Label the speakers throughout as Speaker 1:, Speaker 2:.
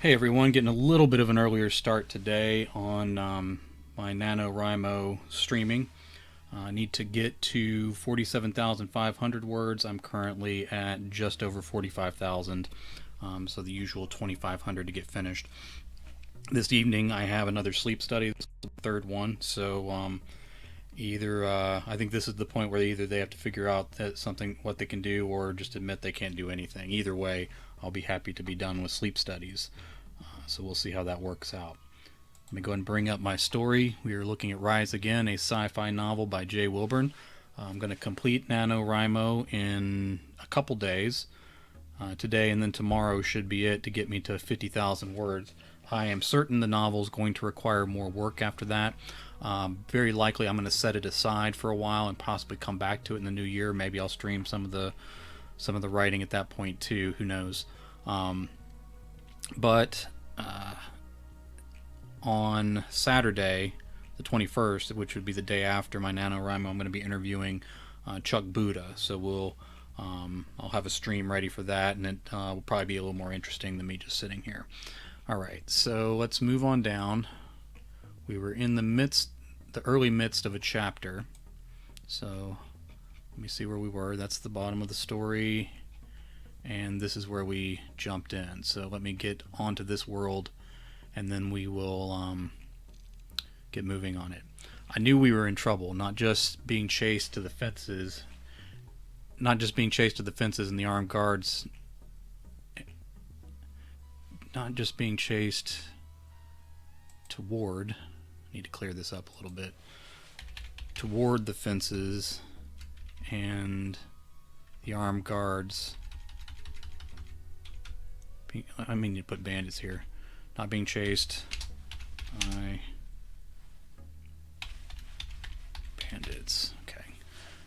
Speaker 1: Hey everyone, getting a little bit of an earlier start today on my NaNoWriMo streaming. I need to get to 47,500 words. I'm currently at just over 45,000, so the usual 2,500 to get finished. This evening I have another sleep study, this is the third one, so either I think this is the point where either they have to figure out that something what they can do or just admit they can't do anything. Either way, I'll be happy to be done with sleep studies. So we'll see how that works out. Let me go ahead and bring up my story. We are looking at Rise Again, a sci-fi novel by Jay Wilburn. I'm going to complete NaNoWriMo in a couple days. Today and then tomorrow should be it to get me to 50,000 words. I am certain the novel is going to require more work after that. Very likely I'm going to set it aside for a while and possibly come back to it in the new year. Maybe I'll stream some of the writing at that point too. Who knows? But on Saturday, the 21st, which would be the day after my NaNoWriMo, I'm going to be interviewing Chuck Buda. So I'll have a stream ready for that, and it will probably be a little more interesting than me just sitting here. All right, so let's move on down. We were in the early midst of a chapter. So let me see where we were. That's the bottom of the story, and this is where we jumped in. So let me get onto this world, and then we will get moving on it. I knew we were in trouble, not just being chased to the fences, and the armed guards, not just being chased toward, I need to clear this up a little bit, toward the fences and the armed guards. I mean, you put bandits here. Not being chased by bandits. Okay.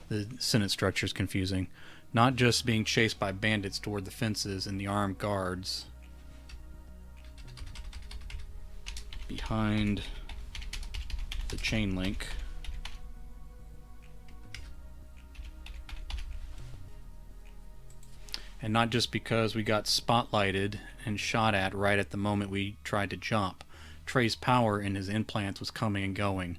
Speaker 1: The sentence structure is confusing. Not just being chased by bandits toward the fences and the armed guards behind the chain link. And not just because we got spotlighted and shot at right at the moment we tried to jump. Trey's power in his implants was coming and going.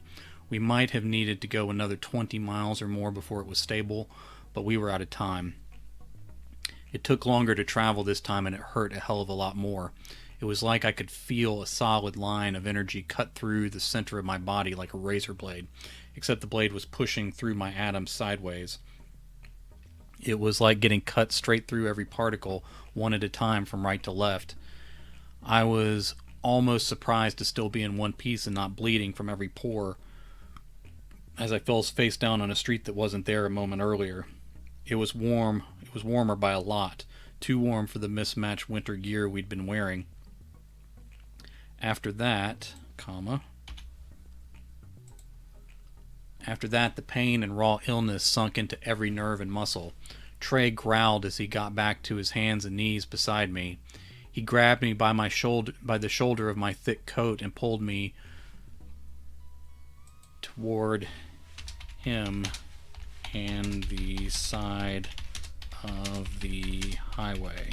Speaker 1: We might have needed to go another 20 miles or more before it was stable, but we were out of time. It took longer to travel this time, and it hurt a hell of a lot more. It was like I could feel a solid line of energy cut through the center of my body like a razor blade, except the blade was pushing through my atoms sideways. It was like getting cut straight through every particle, one at a time from right to left. I was almost surprised to still be in one piece and not bleeding from every pore as I fell face down on a street that wasn't there a moment earlier. It was warm. It was warmer by a lot. Too warm for the mismatched winter gear we'd been wearing. After that, the pain and raw illness sunk into every nerve and muscle. Trey growled as he got back to his hands and knees beside me. He grabbed me by the shoulder of my thick coat and pulled me toward him and the side of the highway.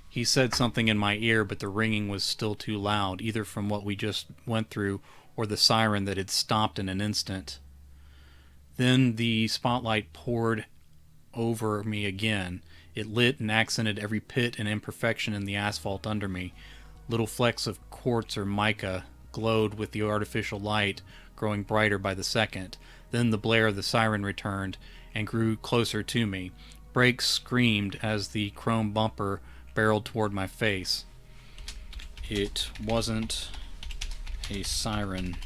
Speaker 1: He said something in my ear, but the ringing was still too loud, either from what we just went through or the siren that had stopped in an instant. Then the spotlight poured over me again. It lit and accented every pit and imperfection in the asphalt under me. Little flecks of quartz or mica glowed with the artificial light, growing brighter by the second. Then the blare of the siren returned and grew closer to me. Brakes screamed as the chrome bumper barreled toward my face. It wasn't a siren.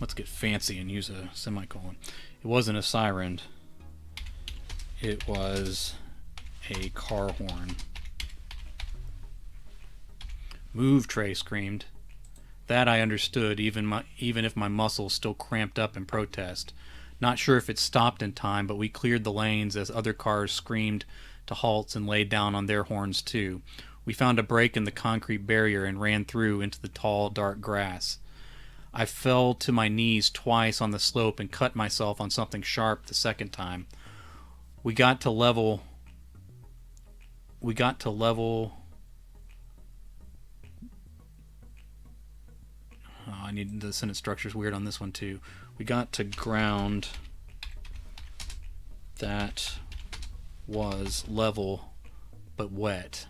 Speaker 1: Let's get fancy and use a semicolon. It wasn't a siren. It was a car horn. Move, Trey screamed. That I understood, even if my muscles still cramped up in protest. Not sure if it stopped in time, but we cleared the lanes as other cars screamed to halts and laid down on their horns too. We found a break in the concrete barrier and ran through into the tall, dark grass. I fell to my knees twice on the slope and cut myself on something sharp the second time. We got to level we got to level... Oh, I need the sentence structure's weird on this one too. We got to ground that was level but wet,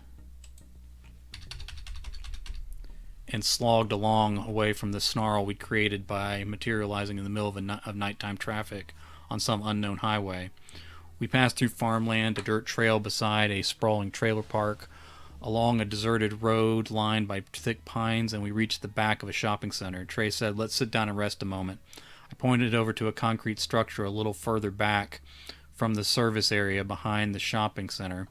Speaker 1: and slogged along away from the snarl we created by materializing in the middle of nighttime traffic on some unknown highway. We passed through farmland, a dirt trail beside a sprawling trailer park, along a deserted road lined by thick pines, and we reached the back of a shopping center. Trey said, "Let's sit down and rest a moment." I pointed over to a concrete structure a little further back from the service area behind the shopping center.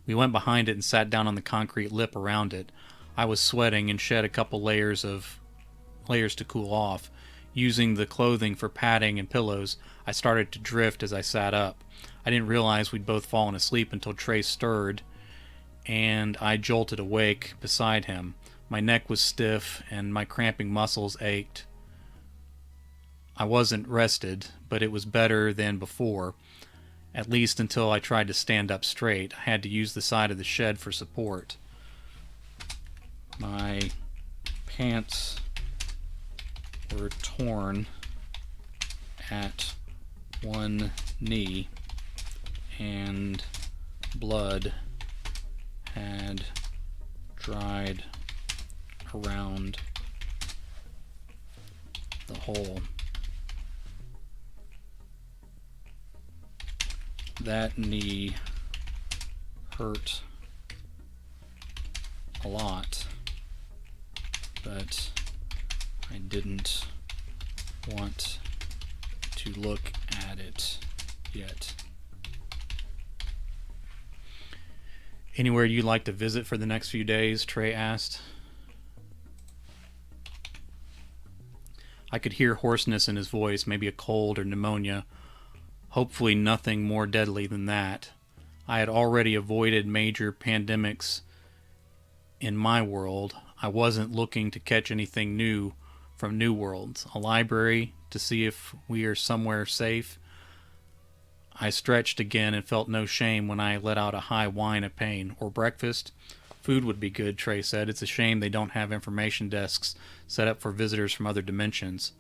Speaker 1: We went behind it and sat down on the concrete lip around it. I was sweating and shed a couple layers to cool off. Using the clothing for padding and pillows, I started to drift as I sat up. I didn't realize we'd both fallen asleep until Trey stirred, and I jolted awake beside him. My neck was stiff and my cramping muscles ached. I wasn't rested, but it was better than before, at least until I tried to stand up straight. I had to use the side of the shed for support. My pants were torn at one knee, and blood had dried around the hole. That knee hurt a lot, but I didn't want to look at it yet. "Anywhere you'd like to visit for the next few days?" Trey asked. I could hear hoarseness in his voice, maybe a cold or pneumonia. Hopefully nothing more deadly than that. I had already avoided major pandemics in my world. I wasn't looking to catch anything new from New Worlds. A library to see if we are somewhere safe. I stretched again and felt no shame when I let out a high whine of pain. "Or breakfast?" "Food would be good," Trey said. "It's a shame they don't have information desks set up for visitors from other dimensions.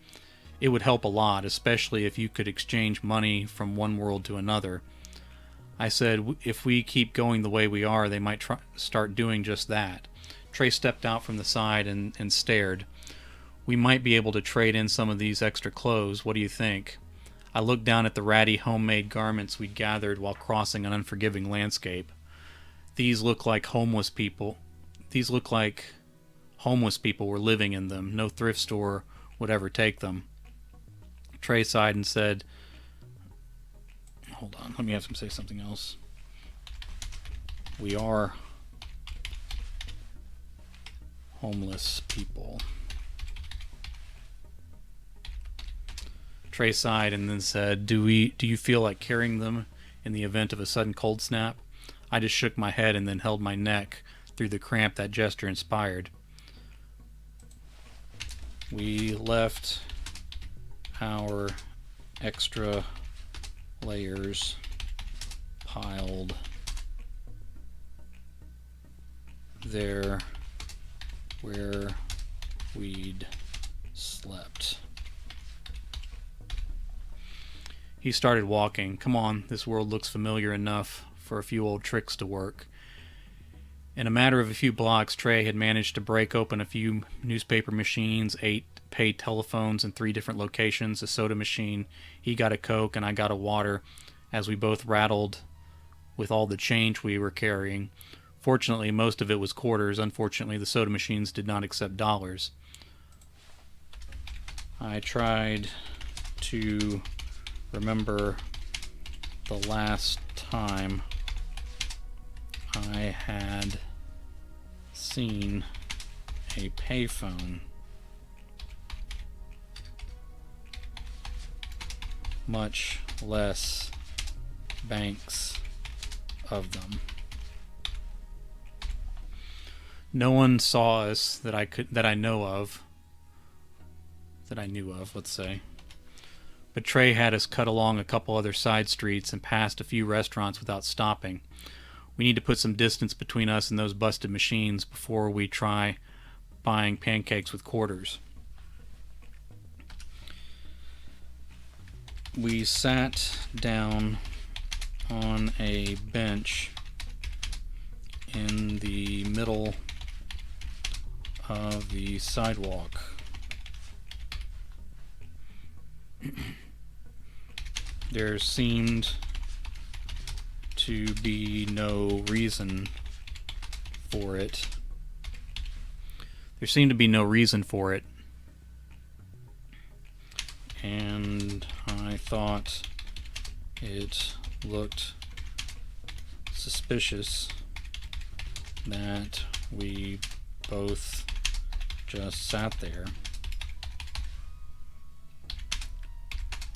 Speaker 1: It would help a lot, especially if you could exchange money from one world to another." I said, "If we keep going the way we are, they might start doing just that." Trey stepped out from the side and stared. "We might be able to trade in some of these extra clothes. What do you think?" I looked down at the ratty homemade garments we'd gathered while crossing an unforgiving landscape. These look like homeless people were living in them. No thrift store would ever take them. Trey sighed and said, "Hold on, let me have him say something else. We are homeless people." Trey sighed and then said, Do you feel like carrying them in the event of a sudden cold snap?" I just shook my head and then held my neck through the cramp that gesture inspired. "We left our extra layers piled there where we'd slept." He started walking. "Come on, this world looks familiar enough for a few old tricks to work." In a matter of a few blocks, Trey had managed to break open a few newspaper machines, 8 paid telephones in 3 different locations, a soda machine. He got a Coke and I got a water as we both rattled with all the change we were carrying. Fortunately, most of it was quarters. Unfortunately, the soda machines did not accept dollars. I tried to remember the last time I had seen a payphone, much less banks of them. No one saw us that I knew of, let's say. But Trey had us cut along a couple other side streets and past a few restaurants without stopping. we need to put some distance between us and those busted machines before we try buying pancakes with quarters. We sat down on a bench in the middle of the sidewalk. There seemed to be no reason for it. And I thought it looked suspicious that we both just sat there.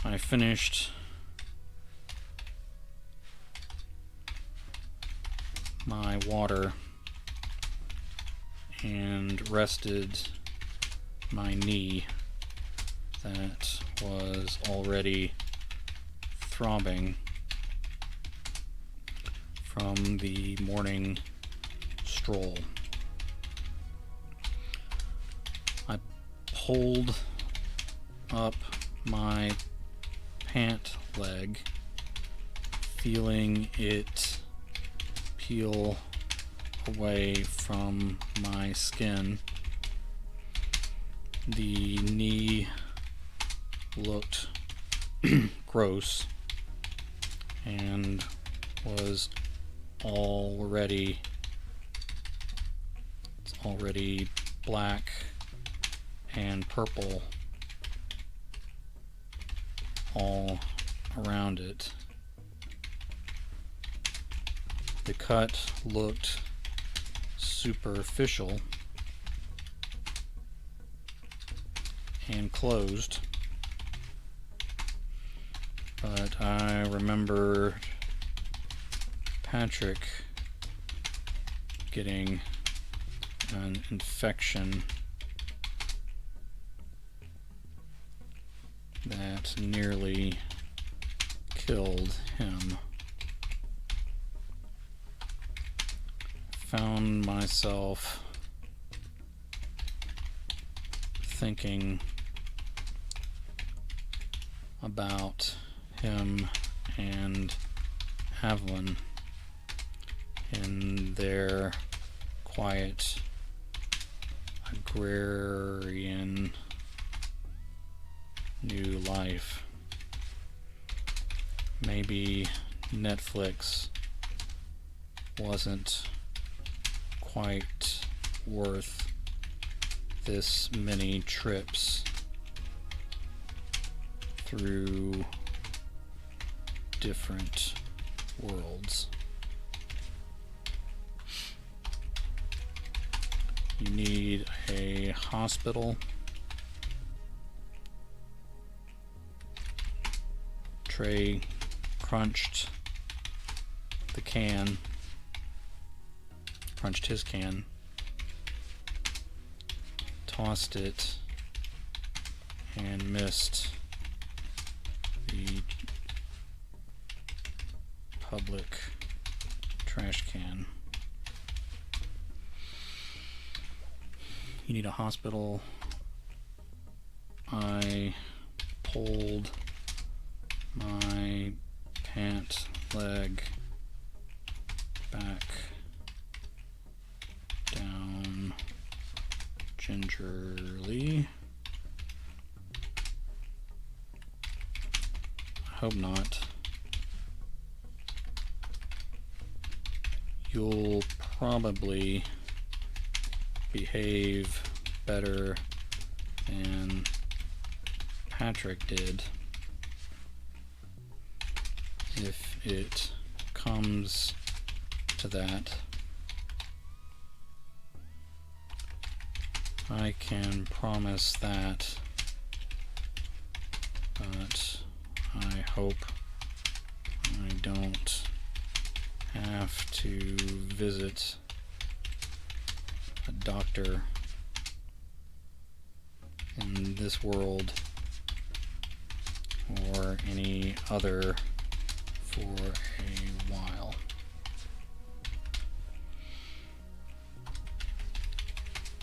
Speaker 1: I finished my water and rested my knee that was already throbbing from the morning stroll. I pulled up my pant leg, feeling it peel away from my skin. The knee looked gross and was already black and purple all around it. The cut looked superficial and closed, but I remember Patrick getting an infection that nearly killed him. Found myself thinking about him and Evelyn in their quiet agrarian new life. Maybe Netflix wasn't quite worth this many trips through different worlds. You need a hospital. Trey crunched his can, tossed it, and missed the public trash can. You need a hospital. I pulled my pant leg back down gingerly. I hope not. You'll probably behave better than Patrick did if it comes to that. I can promise that, but I hope I don't have to visit a doctor in this world or any other for a while.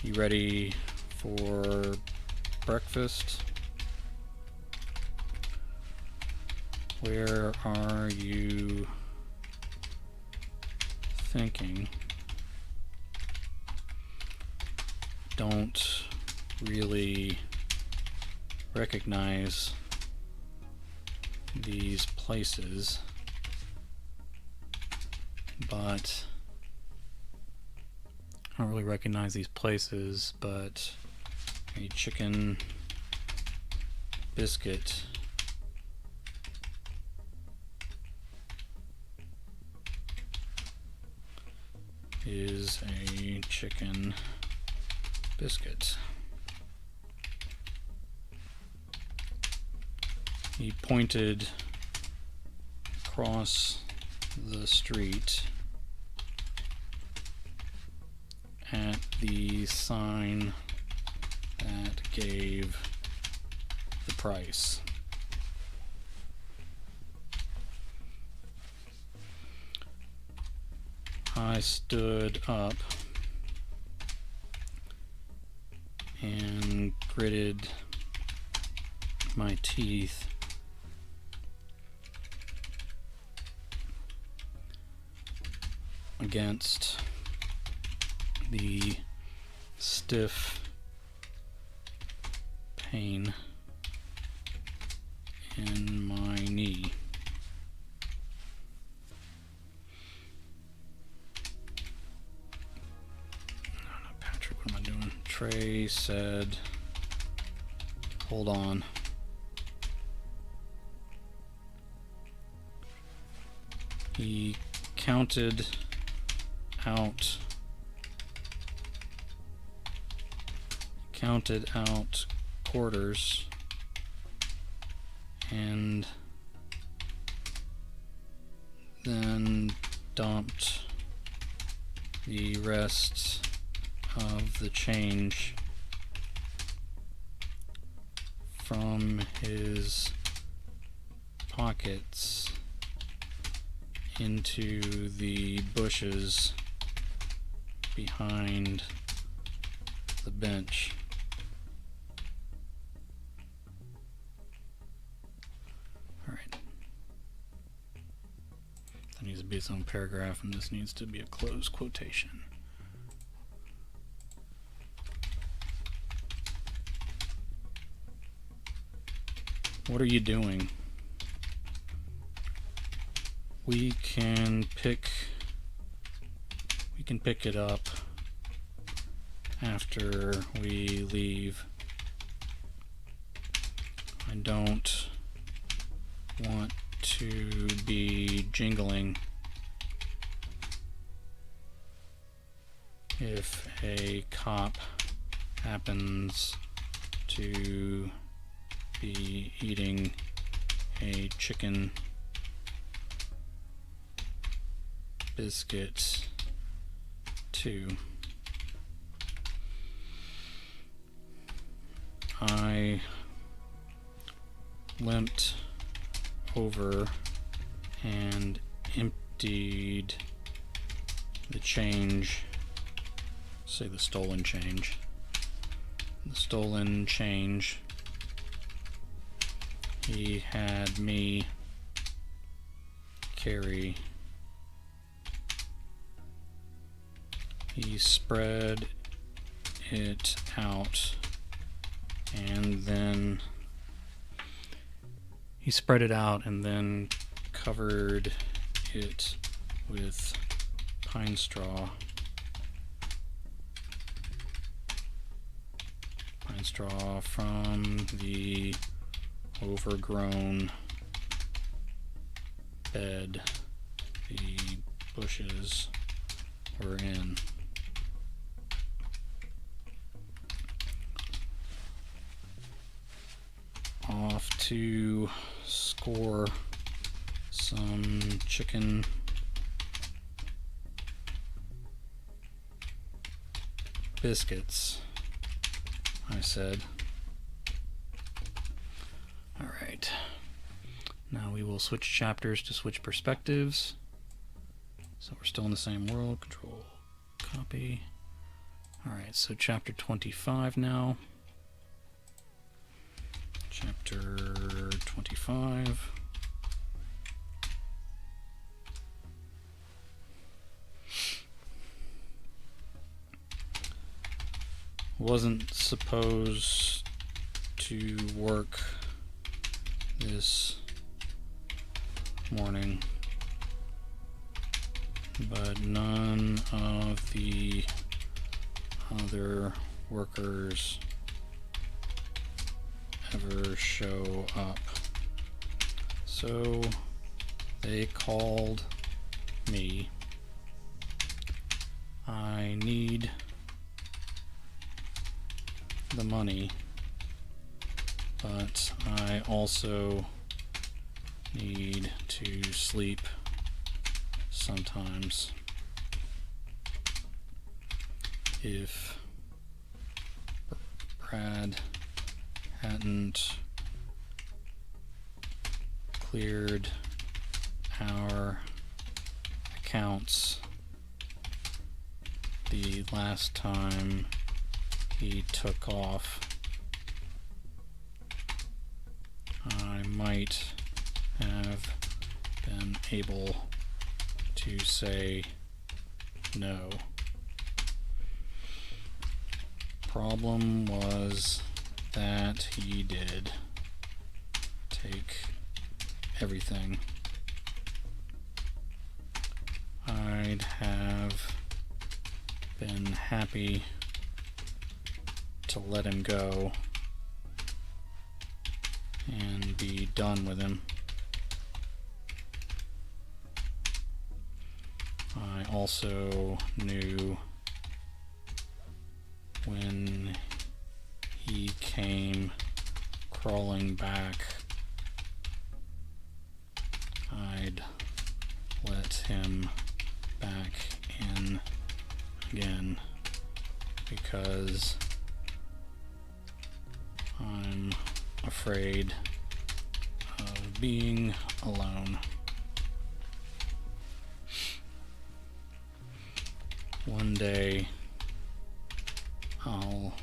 Speaker 1: You ready for breakfast? Where are you thinking? Don't really recognize these places, but I don't really recognize these places, but a chicken biscuit is a chicken biscuit. He pointed across the street at the sign that gave the price. I stood up and gritted my teeth against the stiff pain in my knee. No, not Patrick, what am I doing? Trey said, hold on. He counted out quarters and then dumped the rest of the change from his pockets into the bushes behind the bench. Alright. That needs to be its own paragraph, and this needs to be a closed quotation. What are you doing? We can pick it up after we leave. I don't want to be jingling if a cop happens to be eating a chicken biscuit too. I limped over and emptied the change, say the stolen change. The stolen change he had me carry. He spread it out and then covered it with pine straw. Pine straw from the overgrown bed the bushes were in. Off to score some chicken biscuits, I said. Alright. Now we will switch chapters to switch perspectives. So we're still in the same world. Control, copy. Alright, so chapter 25 now. Chapter 25. Wasn't supposed to work this morning, but none of the other workers ever show up. So they called me. I need the money, but I also need to sleep sometimes. If Brad hadn't cleared our accounts the last time he took off, I might have been able to say no. Problem was that he did take everything. I'd have been happy to let him go and be done with him. I also knew when he came crawling back, I'd let him back in again, because I'm afraid of being alone. One day I'll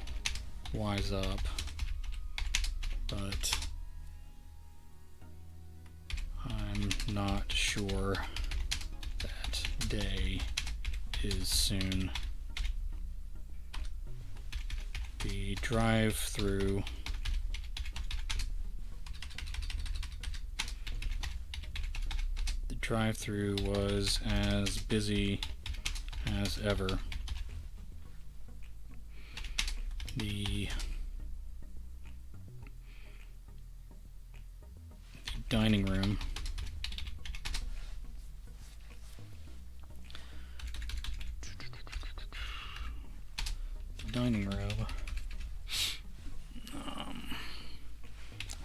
Speaker 1: wise up, but I'm not sure that day is soon. The drive-through was as busy as ever. The dining room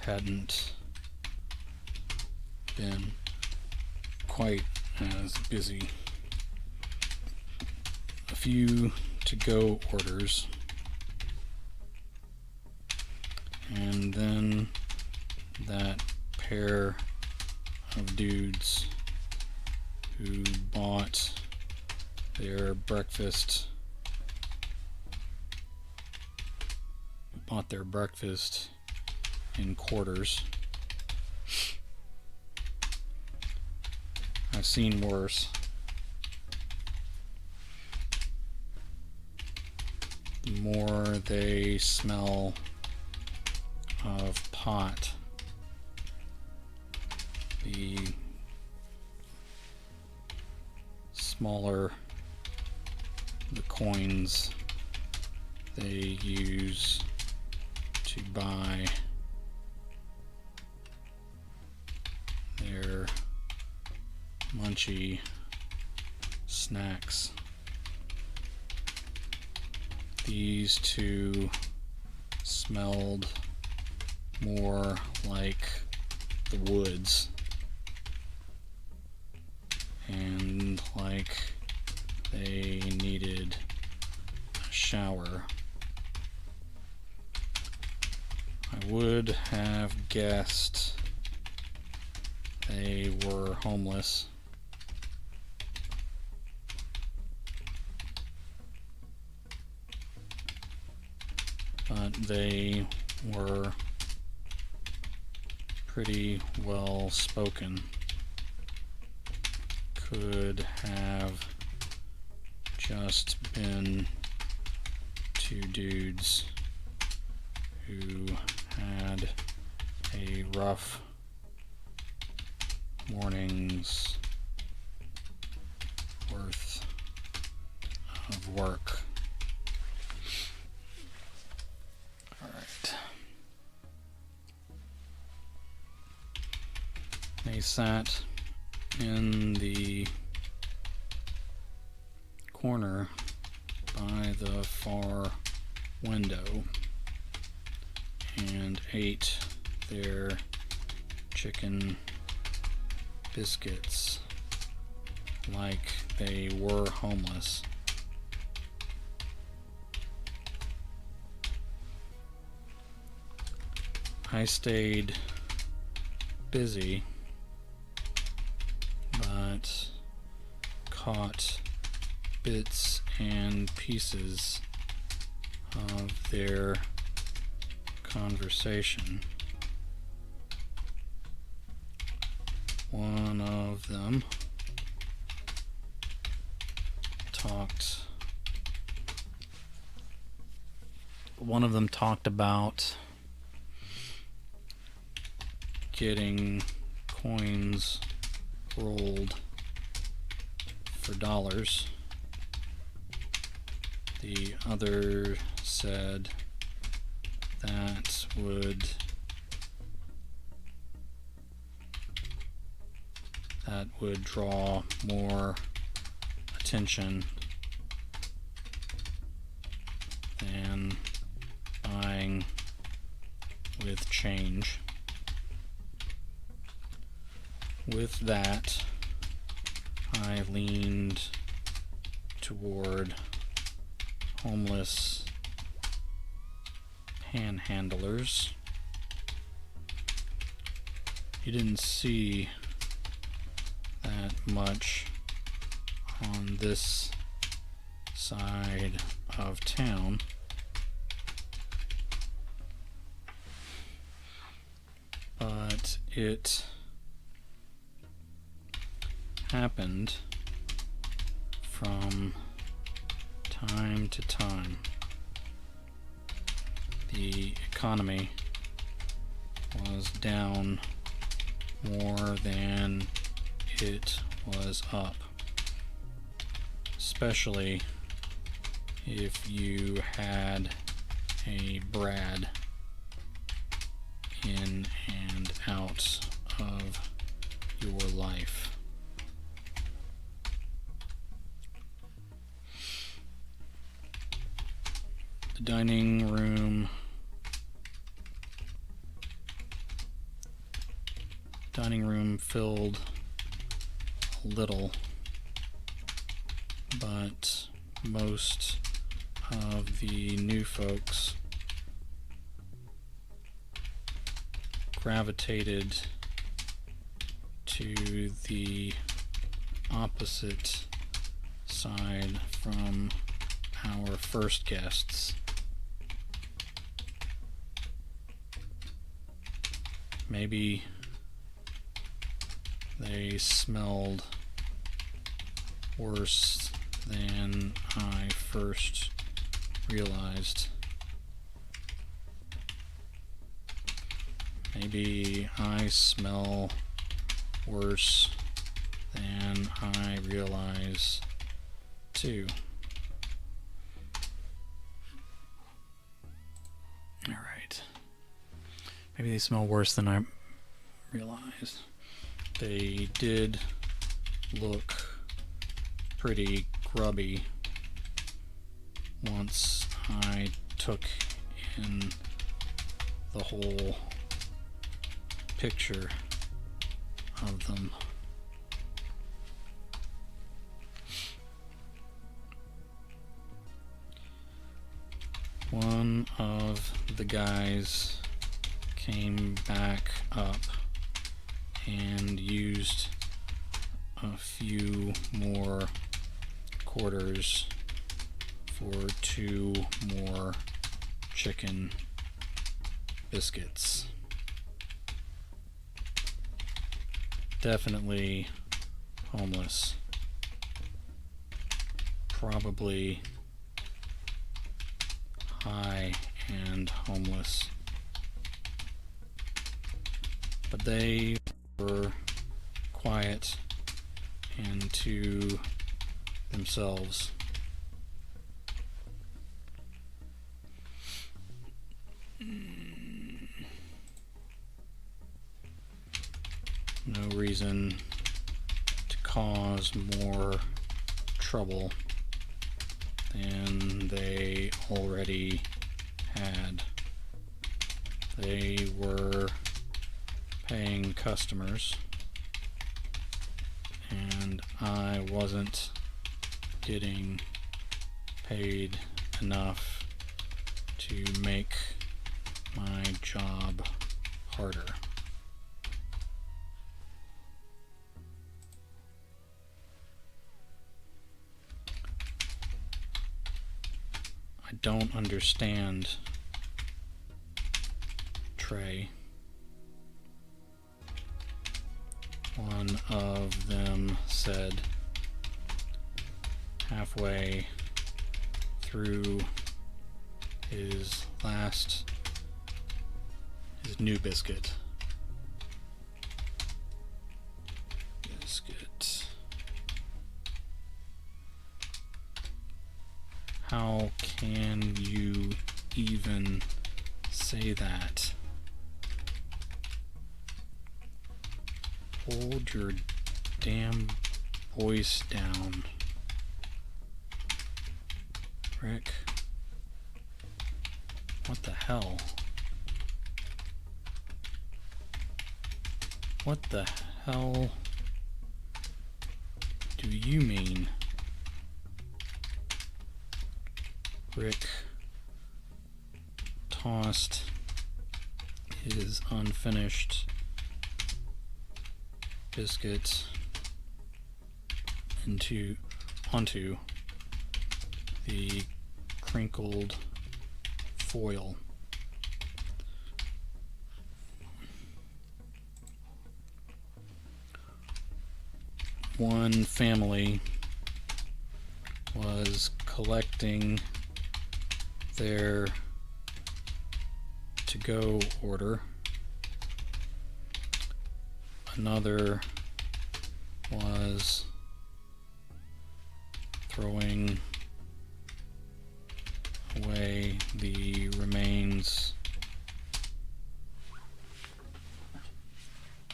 Speaker 1: hadn't been quite as busy. A few to-go orders, and then that pair of dudes who bought their breakfast in quarters. I've seen worse. The more they smell of pot, the smaller the coins they use to buy their munchy snacks. These two smelled more like the woods and like they needed a shower. I would have guessed they were homeless. but they were pretty well spoken. Could have just been two dudes who had a rough morning's worth of work. All right. They sat in the corner by the far window and ate their chicken biscuits like they were homeless. I stayed busy, but caught bits and pieces of their conversation. One of them talked about getting coins rolled for dollars. The other said that would draw more attention than buying with change. With that, I leaned toward homeless panhandlers. You didn't see that much on this side of town, but it happened from time to time. The economy was down more than it was up, especially if you had a Brad in and out of your life. The dining room filled a little, but most of the new folks gravitated to the opposite side from our first guests. Maybe they smelled worse than I first realized. Maybe I smell worse than I realize too. All right. Maybe they smell worse than I realized. They did look pretty grubby once I took in the whole picture of them. One of the guys came back up and used a few more quarters for 2 more chicken biscuits. Definitely homeless. Probably high and homeless. But they were quiet and to themselves. No reason to cause more trouble than they already had. They were paying customers, and I wasn't getting paid enough to make my job harder. I don't understand, Trey. One of them said halfway through his new biscuit. How can you even say that? Hold your damn voice down, Rick. What the hell? What the hell do you mean? Rick tossed his unfinished biscuit onto the crinkled foil. One family was collecting their to-go order. Another was throwing away the remains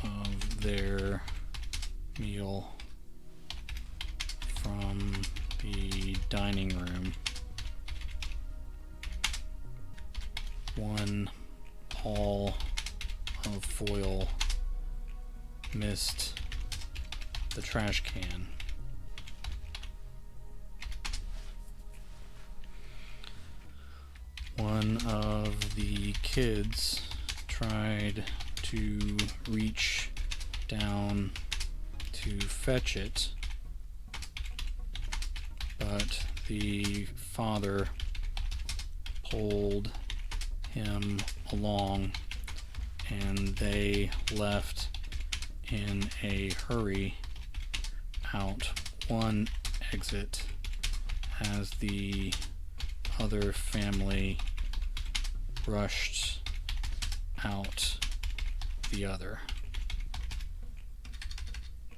Speaker 1: of their meal from the dining room. One ball of foil missed the trash can. One of the kids tried to reach down to fetch it, but the father pulled him along, and they left in a hurry out one exit as the other family rushed out the other,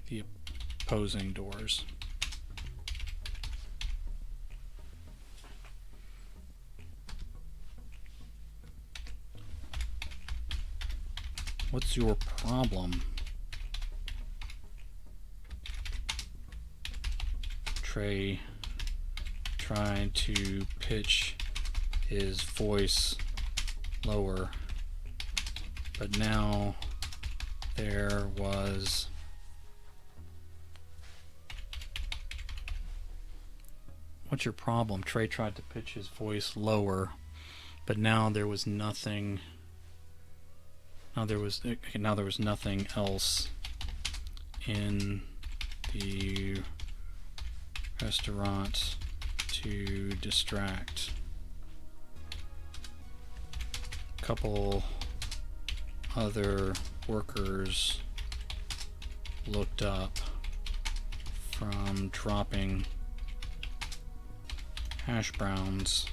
Speaker 1: the opposing doors. What's your problem? Trey tried to pitch his voice lower, but now there was What's your problem? Trey tried to pitch his voice lower, but now there was nothing. Now there was nothing else in the restaurant to distract. A couple other workers looked up from dropping hash browns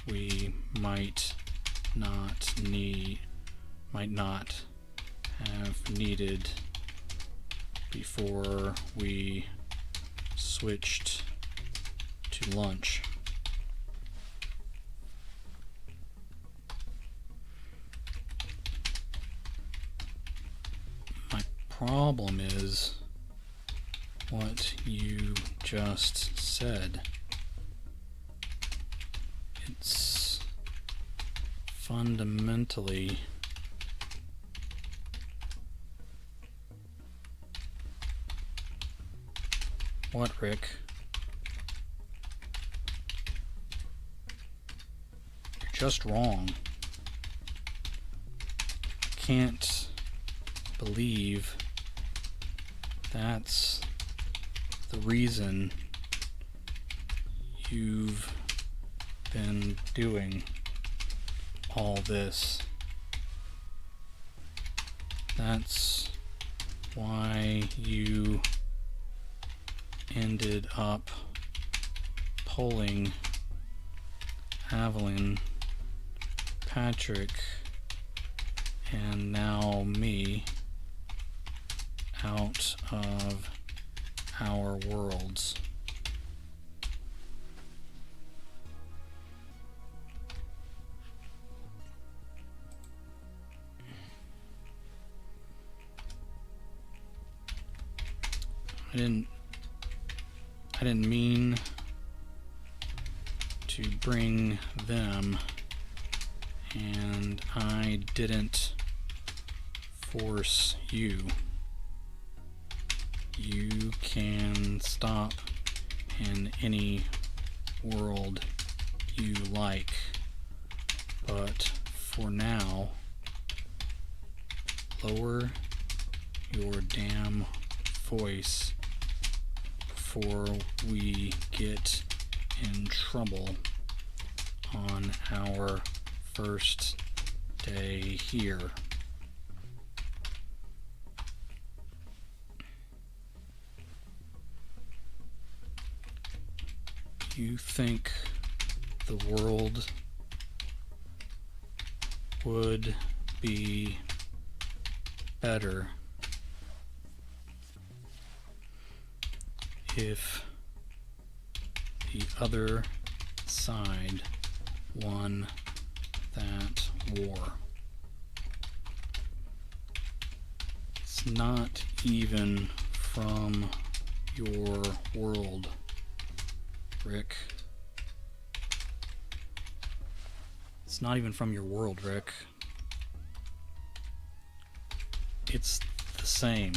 Speaker 1: we might not have needed before we switched to lunch. My problem is what you just said. It's fundamentally what, Rick? You're just wrong. Can't believe that's the reason you've been doing all this. That's why you ended up pulling Evelyn, Patrick, and now me out of our worlds. I didn't mean to bring them, and I didn't force you. You can stop in any world you like, but for now, lower your damn voice before we get in trouble on our first day here. You think the world would be better if the other side won that war? It's not even from your world, Rick. It's not even from your world, Rick. It's the same.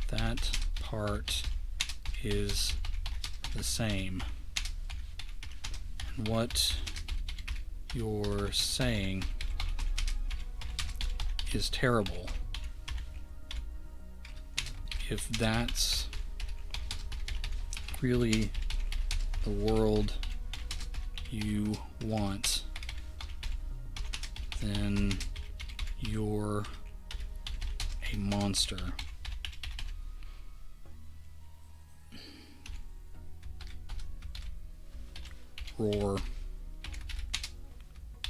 Speaker 1: That part is the same. And what you're saying is terrible. If that's really the world you want, then you're a monster. Roar,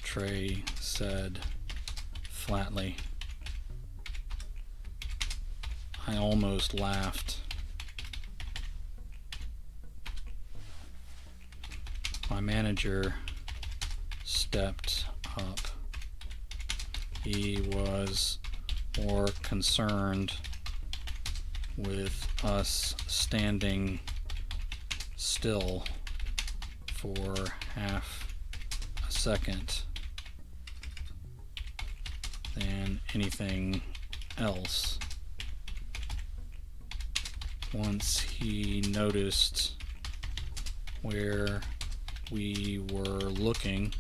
Speaker 1: Trey said flatly. I almost laughed. My manager stepped up. He was more concerned with us standing still for half a second than anything else. Once he noticed where we were looking,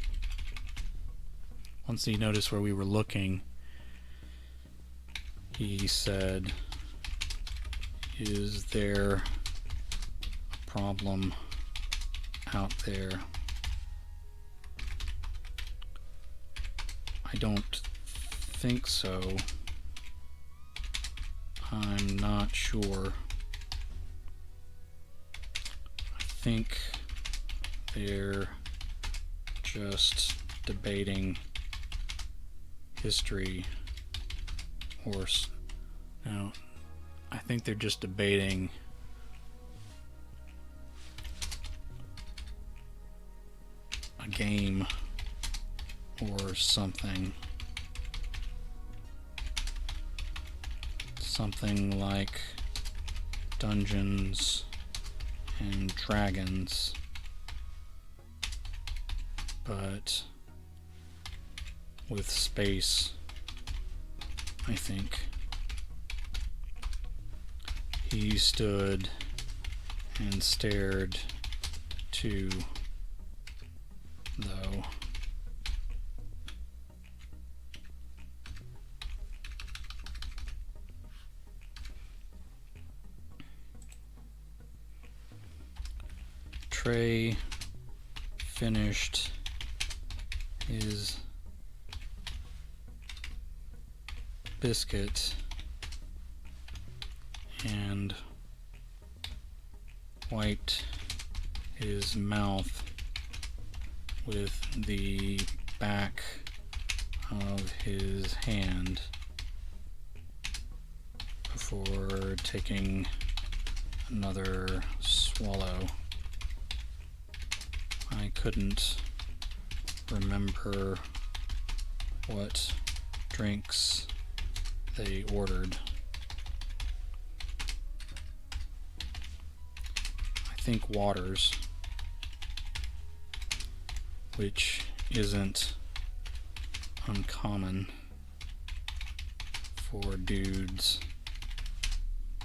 Speaker 1: he said, "Is there a problem out there. I don't think so. I'm not sure. I think they're just debating history, or no, I think they're just debating a game or something. Something like Dungeons and Dragons, but with space, I think. He stood and stared too, though. Trey finished his biscuit and wiped his mouth with the back of his hand before taking another swallow. I couldn't remember what drinks they ordered. I think waters, which isn't uncommon for dudes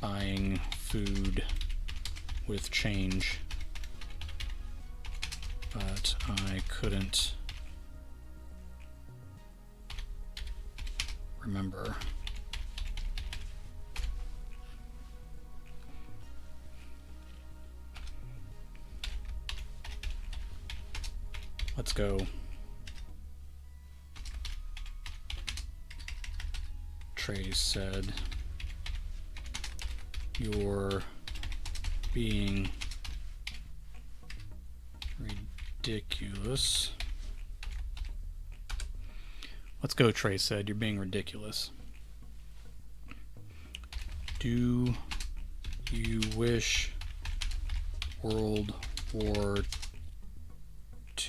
Speaker 1: buying food with change, but I couldn't remember. Let's go. Trey said, "You're being ridiculous." Let's go, Trey said. "You're being ridiculous. Do you wish World War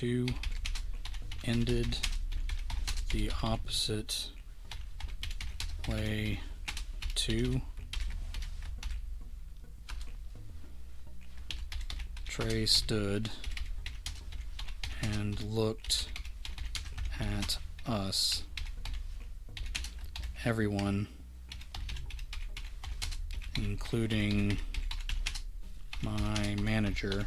Speaker 1: II ended the opposite way too?" Trey stood and looked at us. Everyone, including my manager,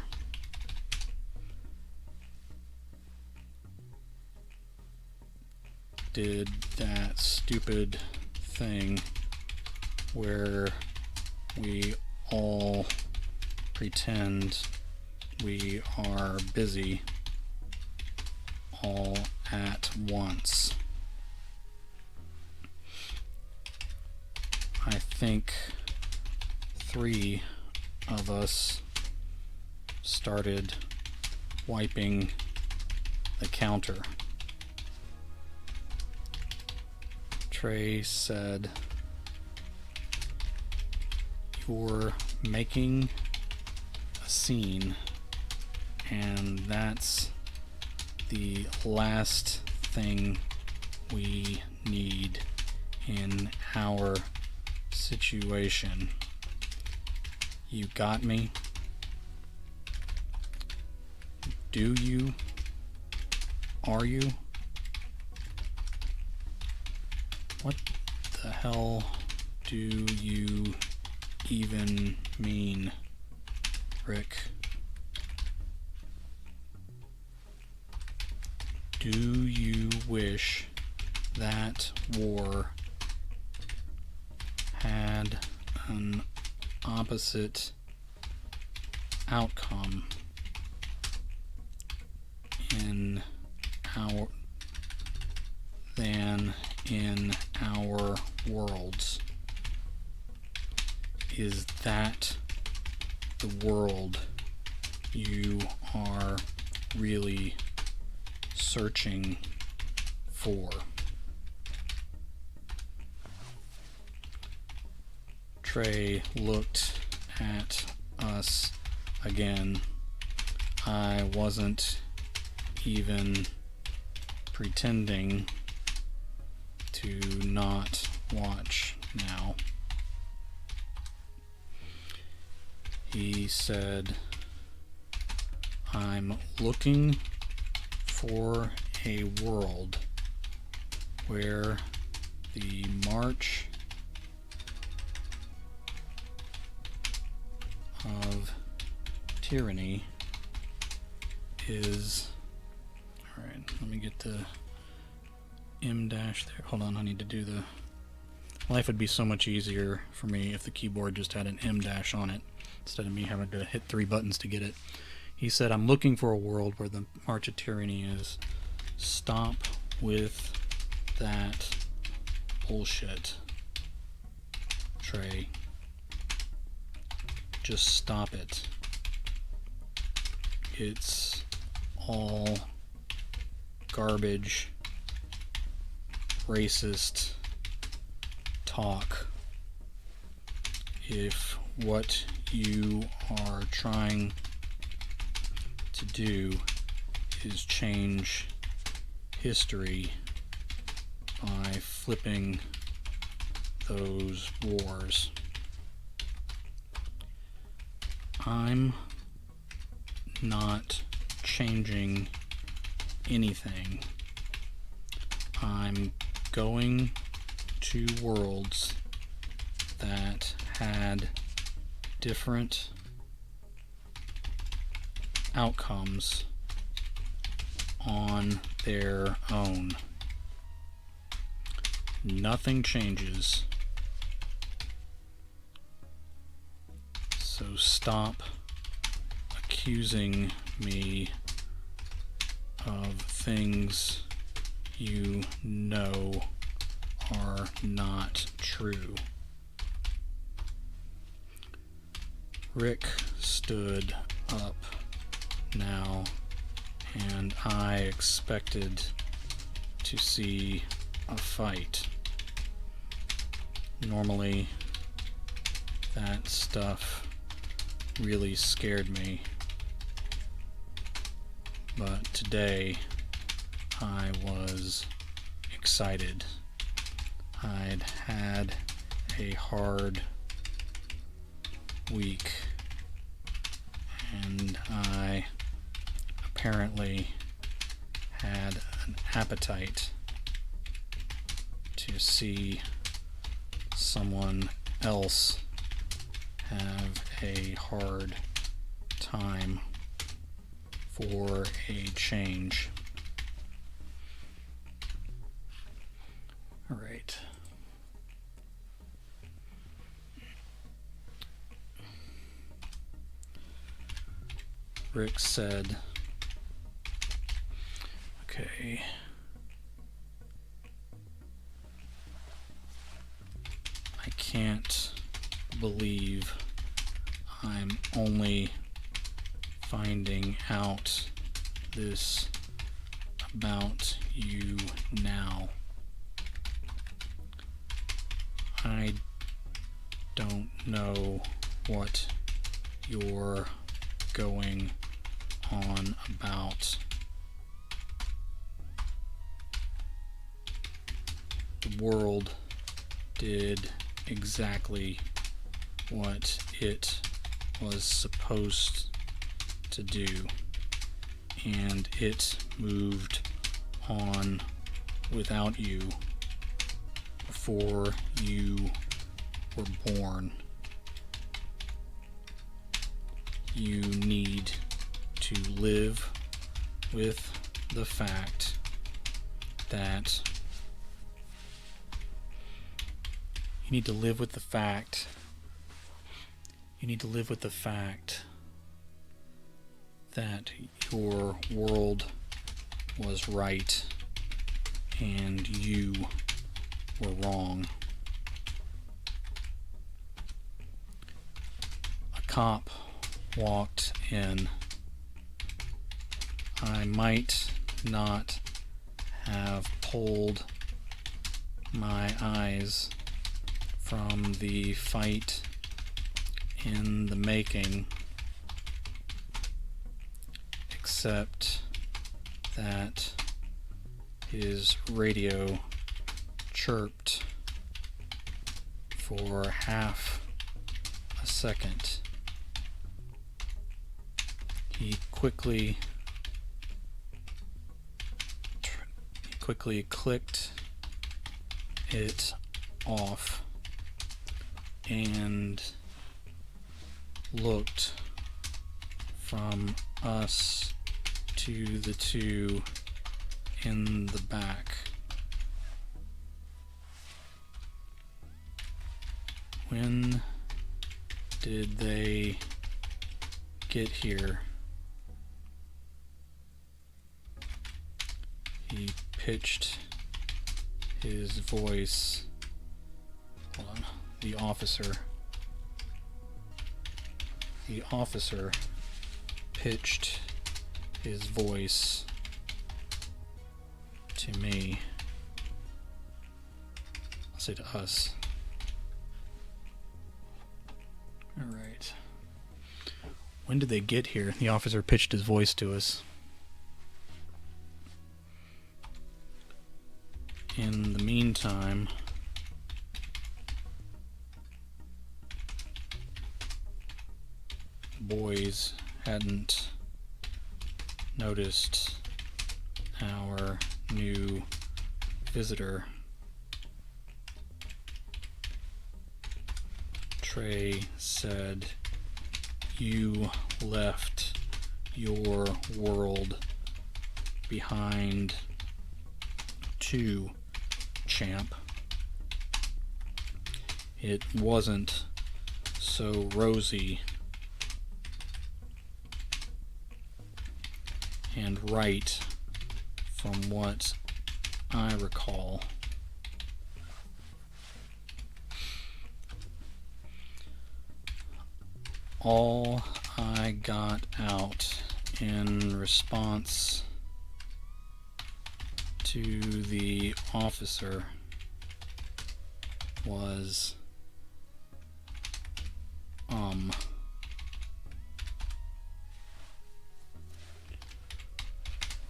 Speaker 1: did that stupid thing where we all pretend we are busy all at once. I think 3 of us started wiping the counter. Trey said, "You're making a scene, and that's the last thing we need in our situation. You got me? Do you? Are you? What the hell do you even mean, Rick? Do you wish that war had an opposite outcome? in our than in our worlds. Is that the world you are really searching for? Trey looked at us again. I wasn't even pretending to not watch now. He said, I'm looking for a world where the march of tyranny is... Alright, let me get the M dash there. Hold on, I need to do the... Life would be so much easier for me if the keyboard just had an M dash on it, instead of me having to hit 3 buttons to get it. He said, I'm looking for a world where the march of tyranny is... Stop with that bullshit, Trey. Just stop it. It's all garbage, racist talk. If what you are trying to do is change history by flipping those wars, I'm not changing anything. I'm going to worlds that had different outcomes on their own. Nothing changes. So stop accusing me of things you know are not true. Rick stood up now, and I expected to see a fight. Normally, that stuff really scared me, but today I was excited. I'd had a hard week, and I apparently had an appetite to see someone else have a hard time for a change. All right. Rick said, okay, I can't believe I'm only finding out this about you now. I don't know what you're going on about. The world did exactly what it was supposed to do, and it moved on without you before you were born. You need to live with the fact that you need to live with the fact that your world was right and you were wrong. A cop walked in. I might not have pulled my eyes from the fight in the making, except that his radio chirped for half a second. He quickly clicked it off and looked from us to the two in the back. When did they get here? He pitched his voice. Hold on. The officer pitched his voice to me. I'll say to us. Alright. When did they get here? The officer pitched his voice to us. In the meantime, the boys hadn't noticed our new visitor. Trey said, "You left your world behind too, champ. It wasn't so rosy and right from what I recall. All I got out in response to the officer was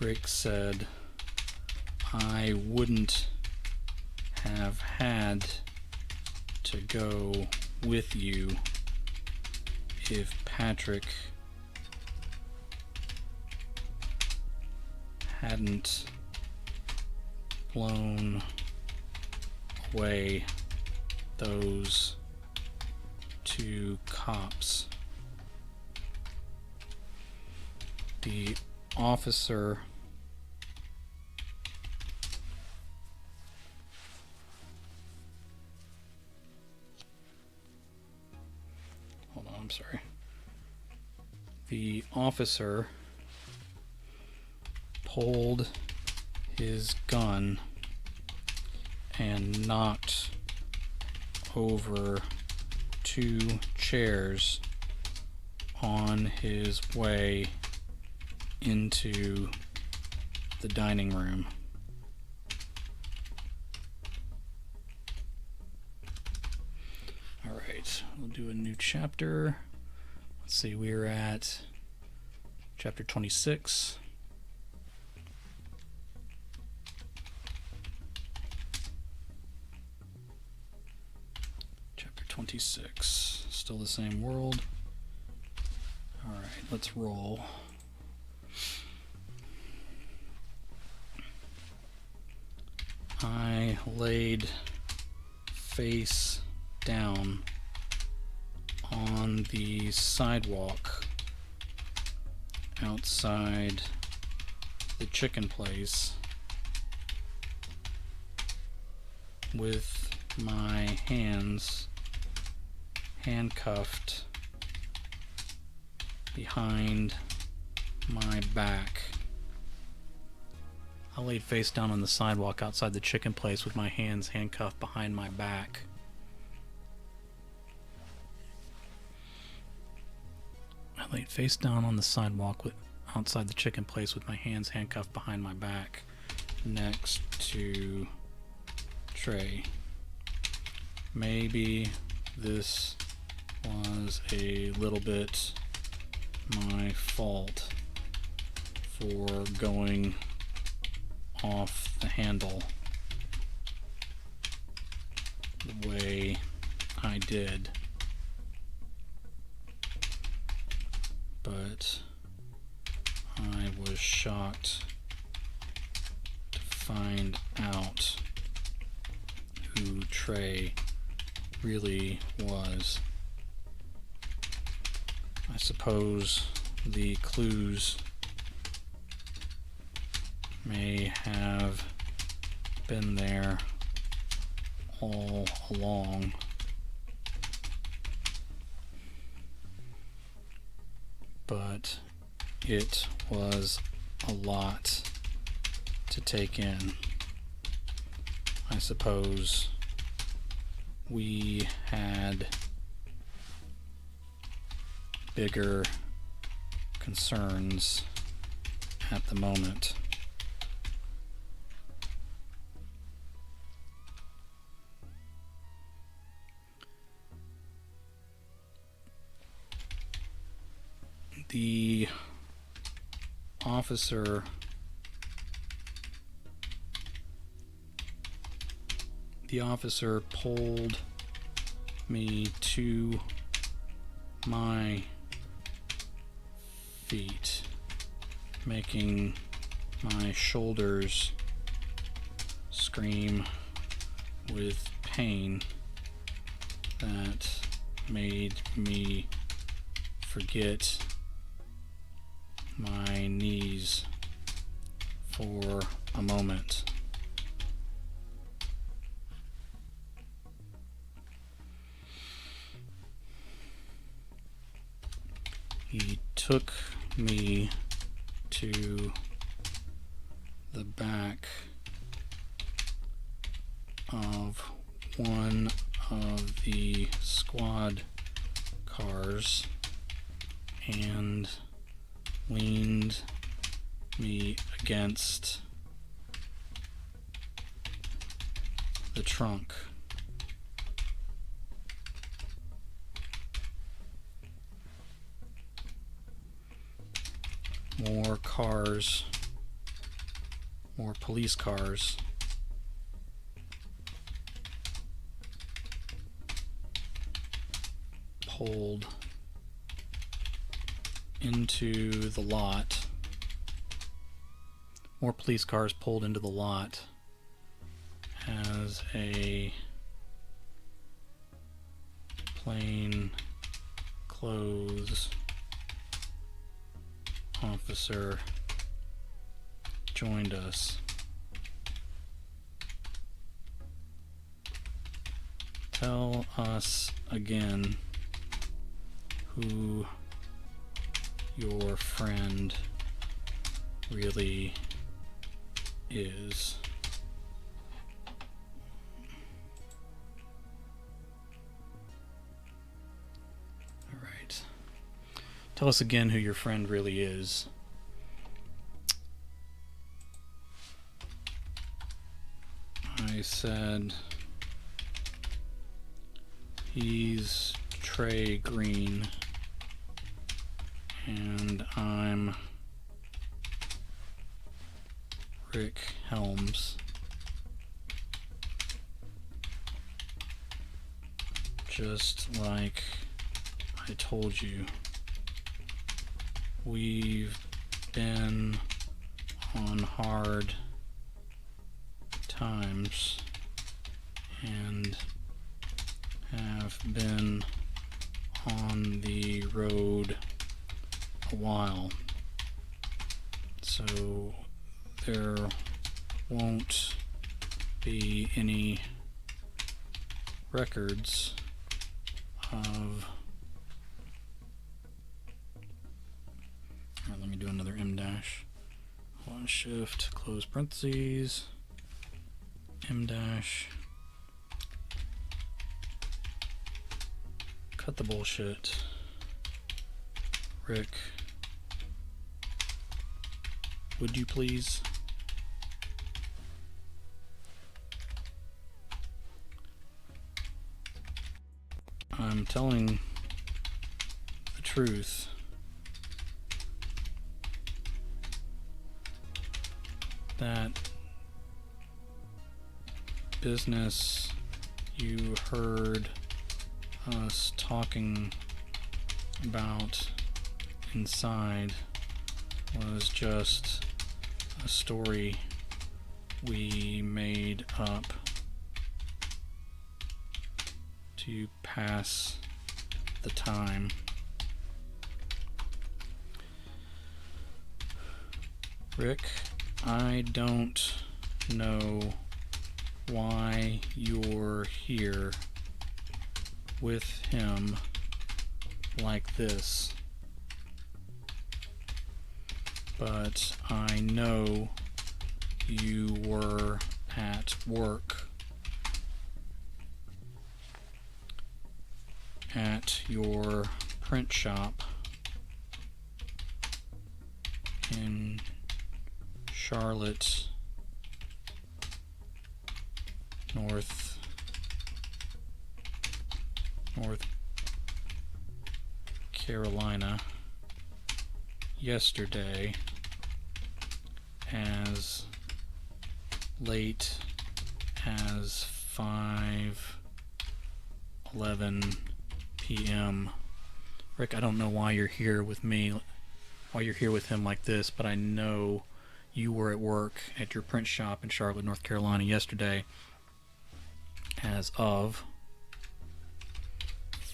Speaker 1: Rick said I wouldn't have had to go with you if Patrick hadn't blown away those two cops. The officer The officer pulled his gun and knocked over two chairs on his way into the dining room. All right, we'll do a new chapter. Let's see, we're at chapter 26. Chapter 26, still the same world. All right, let's roll. I laid face down on the sidewalk outside the chicken place with my hands handcuffed behind my back I laid face down on the sidewalk outside the chicken place with my hands handcuffed behind my back. I laid face down on the sidewalk outside the chicken place with my hands handcuffed behind my back, next to Trey. Maybe this was a little bit my fault for going off the handle the way I did, but I was shocked to find out who Trey really was. I suppose the clues may have been there all along, but it was a lot to take in. I suppose we had bigger concerns at the moment. The officer pulled me to my feet, making my shoulders scream with pain that made me forget my knees for a moment. He took me to the back of one of the squad cars and leaned me against the trunk. More cars, more police cars, pulled into the lot. More police cars pulled into the lot as a plain clothes officer joined us. Tell us again who your friend really is. All right. Tell us again who your friend really is. I said, he's Trey Green, and I'm Rick Helms. Just like I told you, we've been on hard times and have been on the road a while, so there won't be any records of... Alright, let me do another M dash. One shift, close parentheses, M dash, cut the bullshit. Rick, would you please? I'm telling the truth. That business you heard us talking about inside was just a story we made up to pass the time. Rick, I don't know why you're here with him like this, but I know you were at work at your print shop in Charlotte, North Carolina yesterday as late as 5:11 p.m. Rick, I don't know why you're here with me, why you're here with him like this, but I know you were at work at your print shop in Charlotte, North Carolina yesterday as of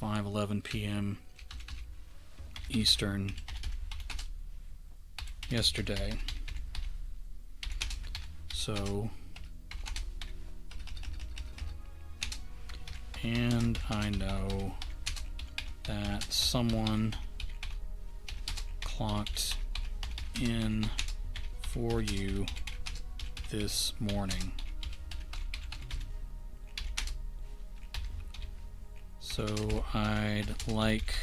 Speaker 1: 5:11 p.m. Eastern yesterday. So, and I know that someone clocked in for you this morning. So I'd like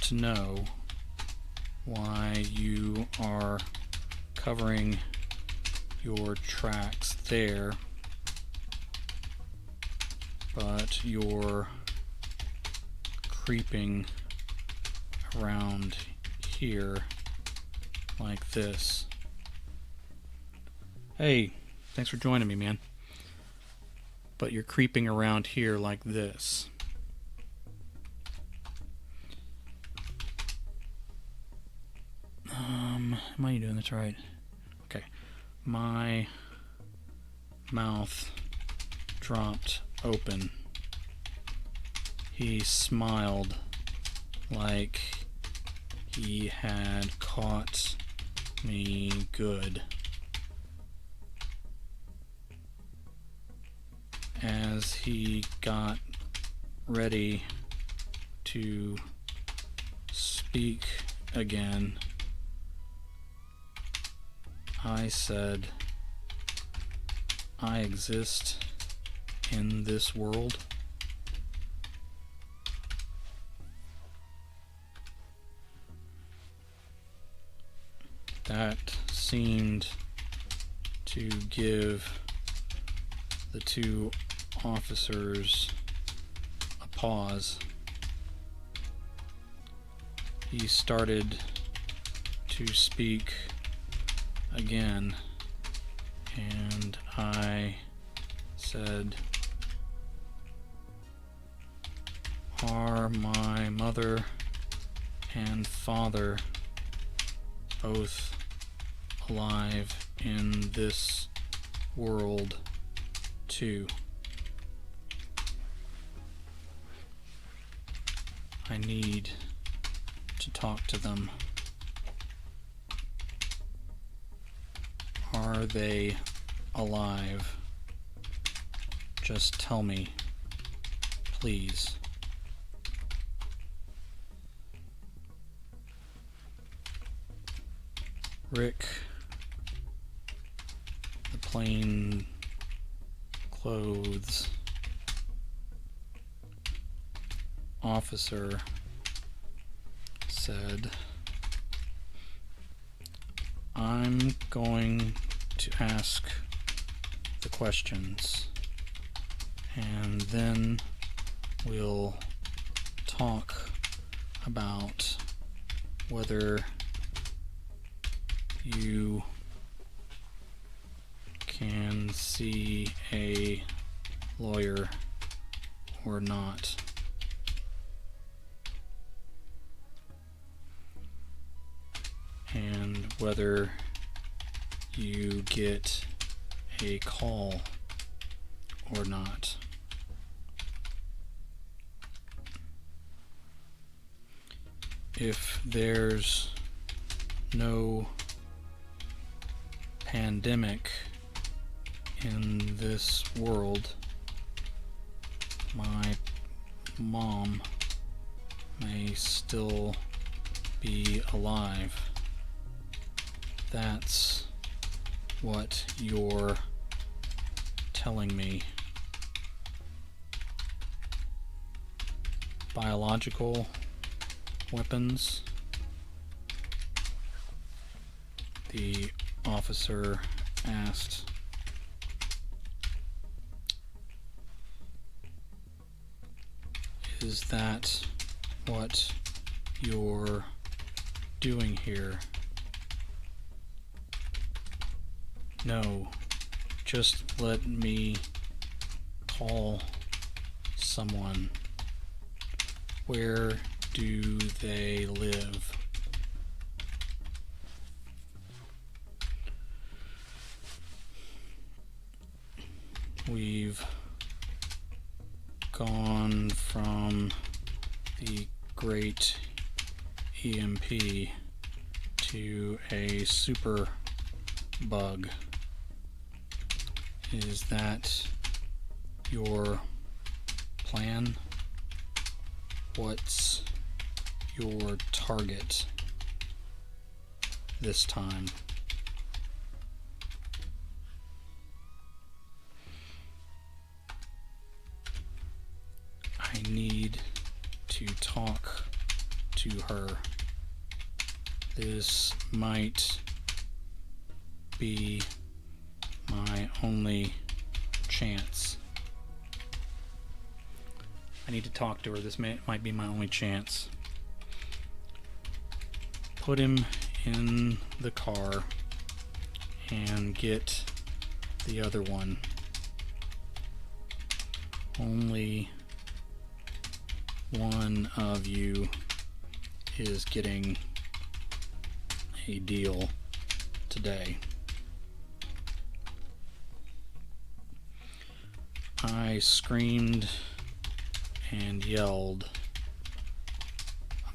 Speaker 1: to know why you are covering your tracks there, but you're creeping around here like this. Hey, thanks for joining me, man. But you're creeping around here like this. Am I doing this right? Okay. My mouth dropped open. He smiled like he had caught me good. As he got ready to speak again, I said, I exist in this world. That seemed to give the two officers a pause. He started to speak again, and I said, are my mother and father both alive in this world too? I need to talk to them. Are they alive? Just tell me, please. Rick, plain clothes officer said, I'm going to ask the questions and then we'll talk about whether you can see a lawyer or not. And whether you get a call or not. If there's no pandemic in this world, my mom may still be alive. That's what you're telling me. Biological weapons? The officer asked. Is that what you're doing here? No, just let me call someone. Where do they live? We've gone from the great EMP to a super bug. Is that your plan? What's your target this time? I need to talk to her. This might be my only chance. I need to talk to her. This might be my only chance. Put him in the car and get the other one. Only one of you is getting a deal today. I screamed and yelled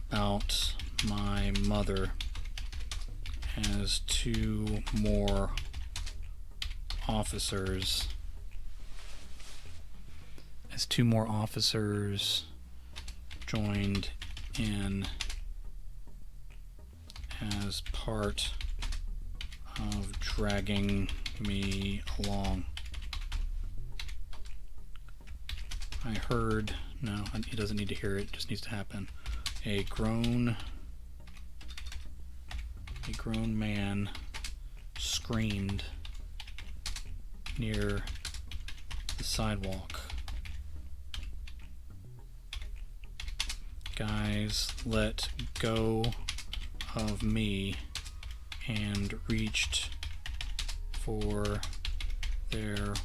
Speaker 1: about my mother as two more officers joined in as part of dragging me along. I heard, no, he doesn't need to hear it, it just needs to happen. A grown man screamed near the sidewalk. Guys let go of me and reached for their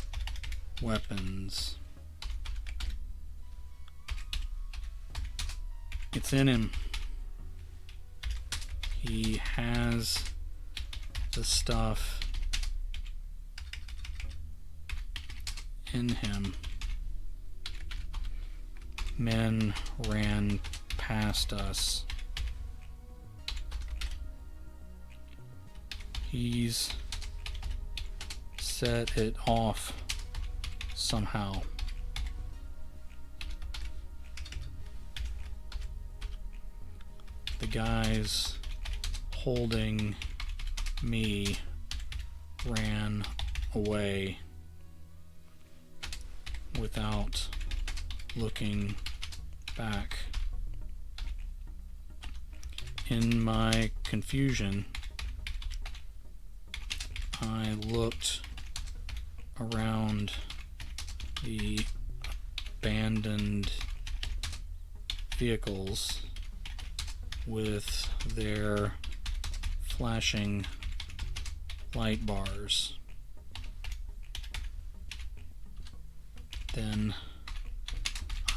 Speaker 1: weapons. It's in him. He has the stuff in him. Men ran past us. He's set it off somehow. The guys holding me ran away without looking back. In my confusion, I looked around the abandoned vehicles with their flashing light bars. Then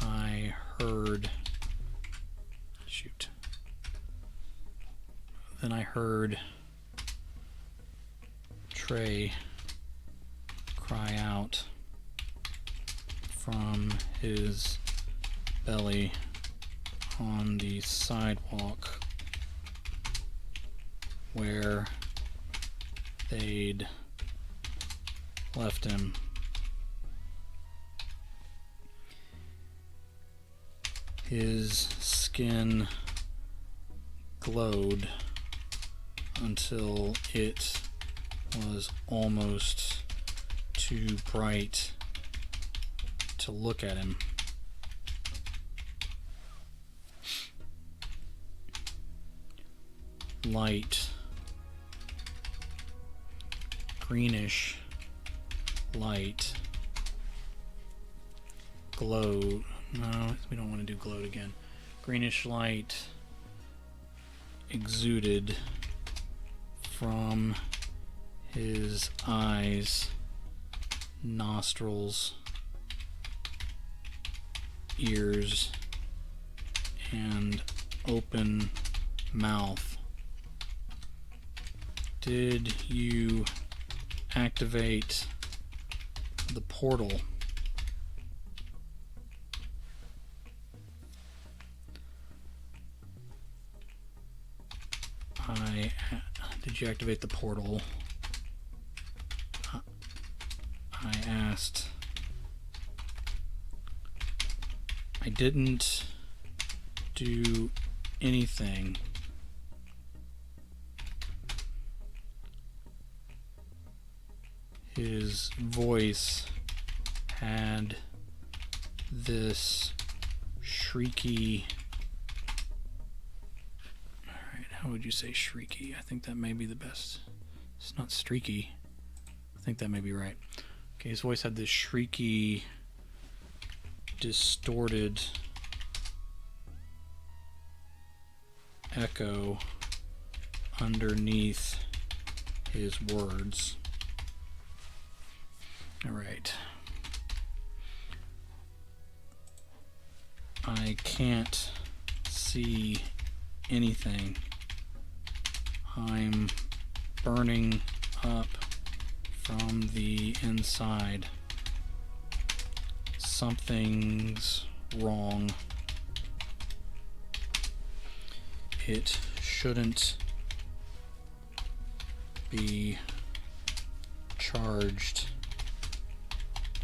Speaker 1: I heard Trey cry out from his belly on the sidewalk where they'd left him. His skin glowed until it was almost too bright to look at him. Light, greenish light, glowed. No, we don't want to do glowed again. Greenish light exuded from his eyes, nostrils, ears, and open mouth. Did you activate the portal? Did you activate the portal? I asked. I didn't do anything. His voice had this shrieky. How would you say shrieky? I think that may be the best. It's not streaky. I think that may be right. Okay, his voice had this shrieky, distorted echo underneath his words. All right. I can't see anything. I'm burning up from the inside. Something's wrong. It shouldn't be charged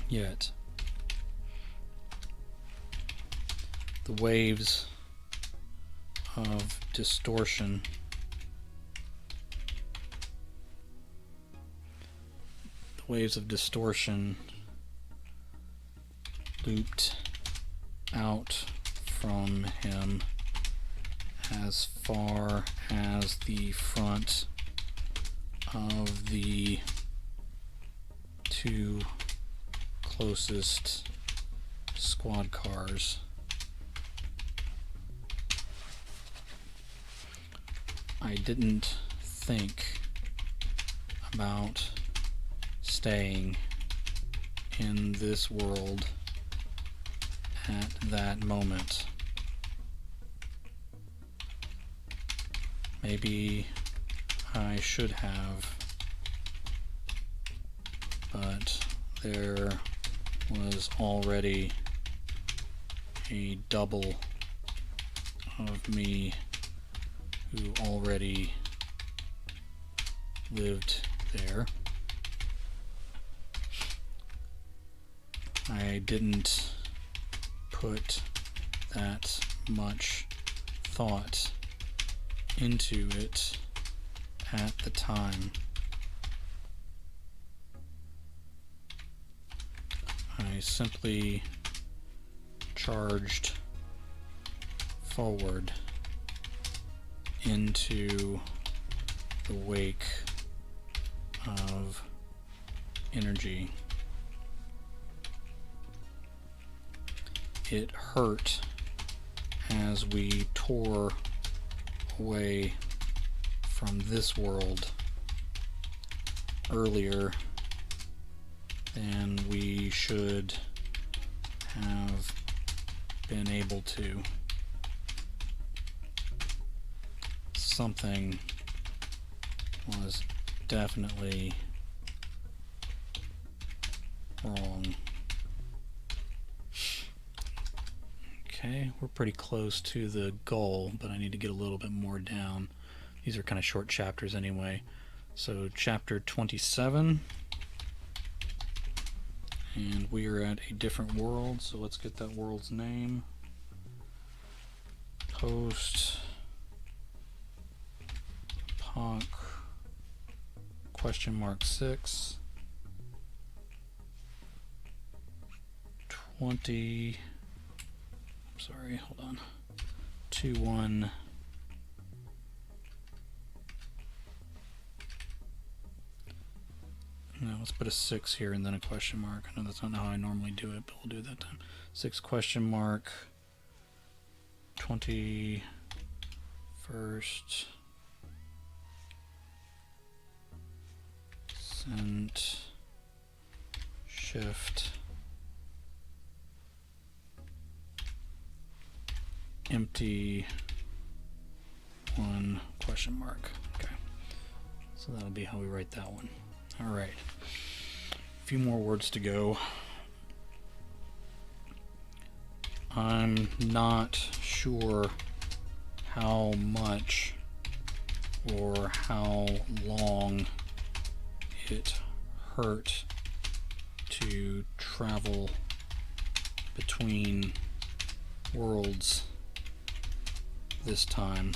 Speaker 1: yet. The waves of distortion looped out from him as far as the front of the two closest squad cars. I didn't think about staying in this world at that moment. Maybe I should have, but there was already a double of me who already lived there. I didn't put that much thought into it at the time. I simply charged forward into the wake of energy. It hurt as we tore away from this world earlier than we should have been able to. Something was definitely wrong. Okay, we're pretty close to the goal, but I need to get a little bit more down. These are kind of short chapters anyway. So chapter 27, and we are at a different world, so let's get that world's name. Post Poc (6) 20. Sorry, hold on. 21. No, let's put a 6 here and then a question mark. I know that's not how I normally do it, but we'll do it that time. 6 question mark 21st cent shift empty 1 question mark. Okay, so that'll be how we write that one. All right, a few more words to go. I'm not sure how much or how long it hurt to travel between worlds this time.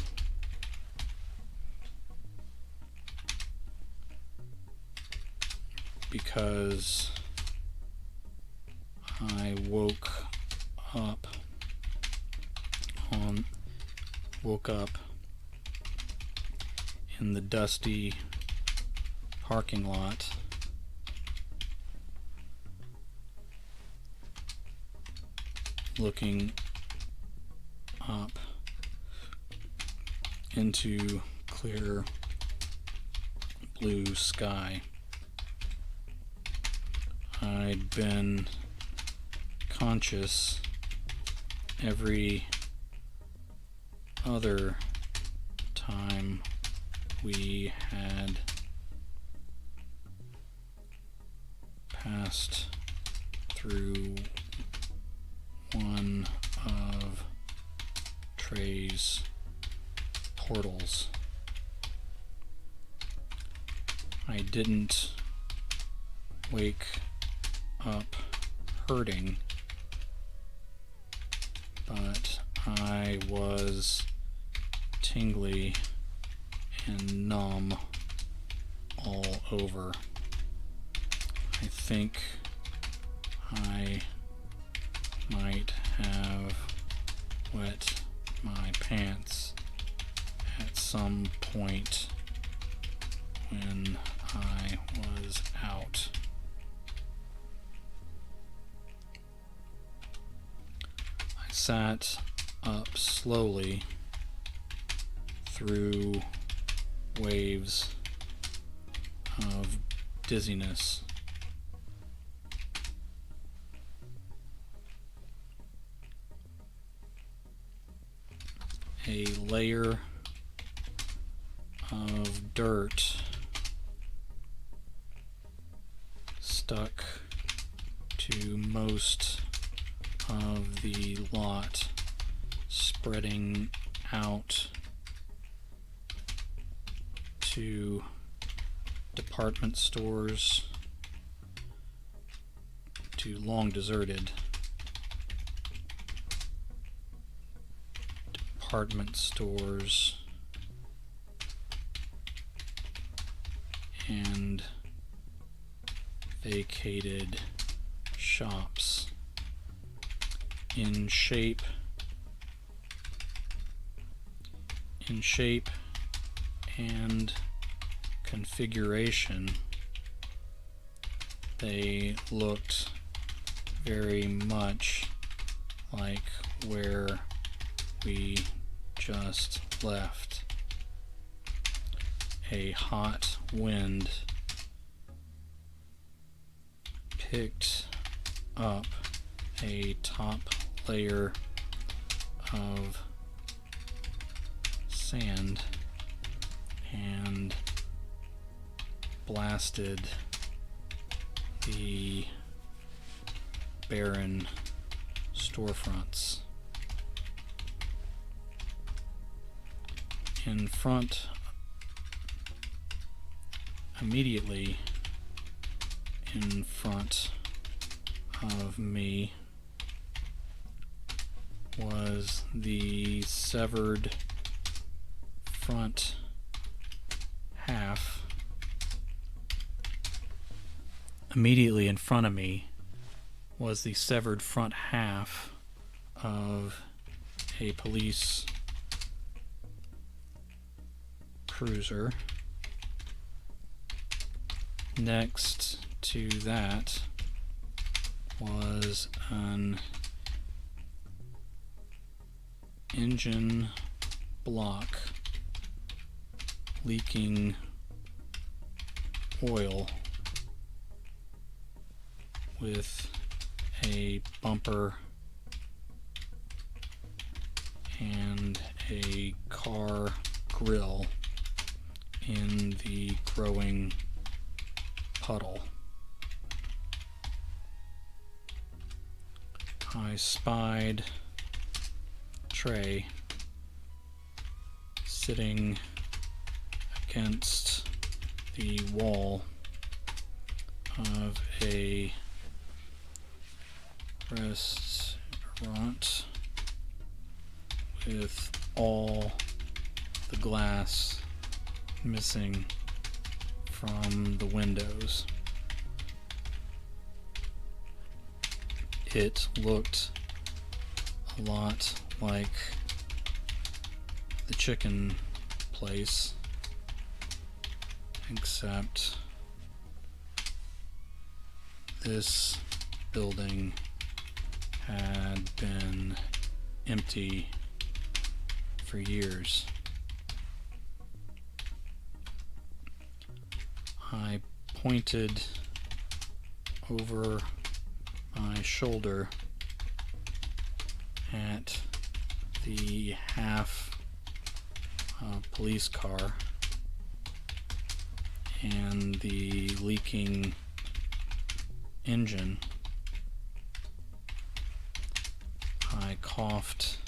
Speaker 1: Because I woke up in the dusty parking lot looking up into clear blue sky. I'd been conscious every other time we had passed through one of Trey's portals. I didn't wake up hurting, but I was tingly and numb all over. I think I might have wet my pants at some point when I was out. I sat up slowly through waves of dizziness. A layer of dirt stuck to most of the lot, spreading out to department stores, to long deserted department stores and vacated shops in shape and configuration. They looked very much like where we just left. A hot wind picked up a top layer of sand and blasted the barren storefronts. In front, immediately in front of me, was the severed front half. Immediately in front of me was the severed front half of a police cruiser. Next to that was an engine block leaking oil with a bumper and a car grill in the growing puddle. I spied Trey sitting against the wall of a restaurant with all the glass missing from the windows. It looked a lot like the chicken place, except this building had been empty for years. I pointed over my shoulder at the half police car and the leaking engine. I coughed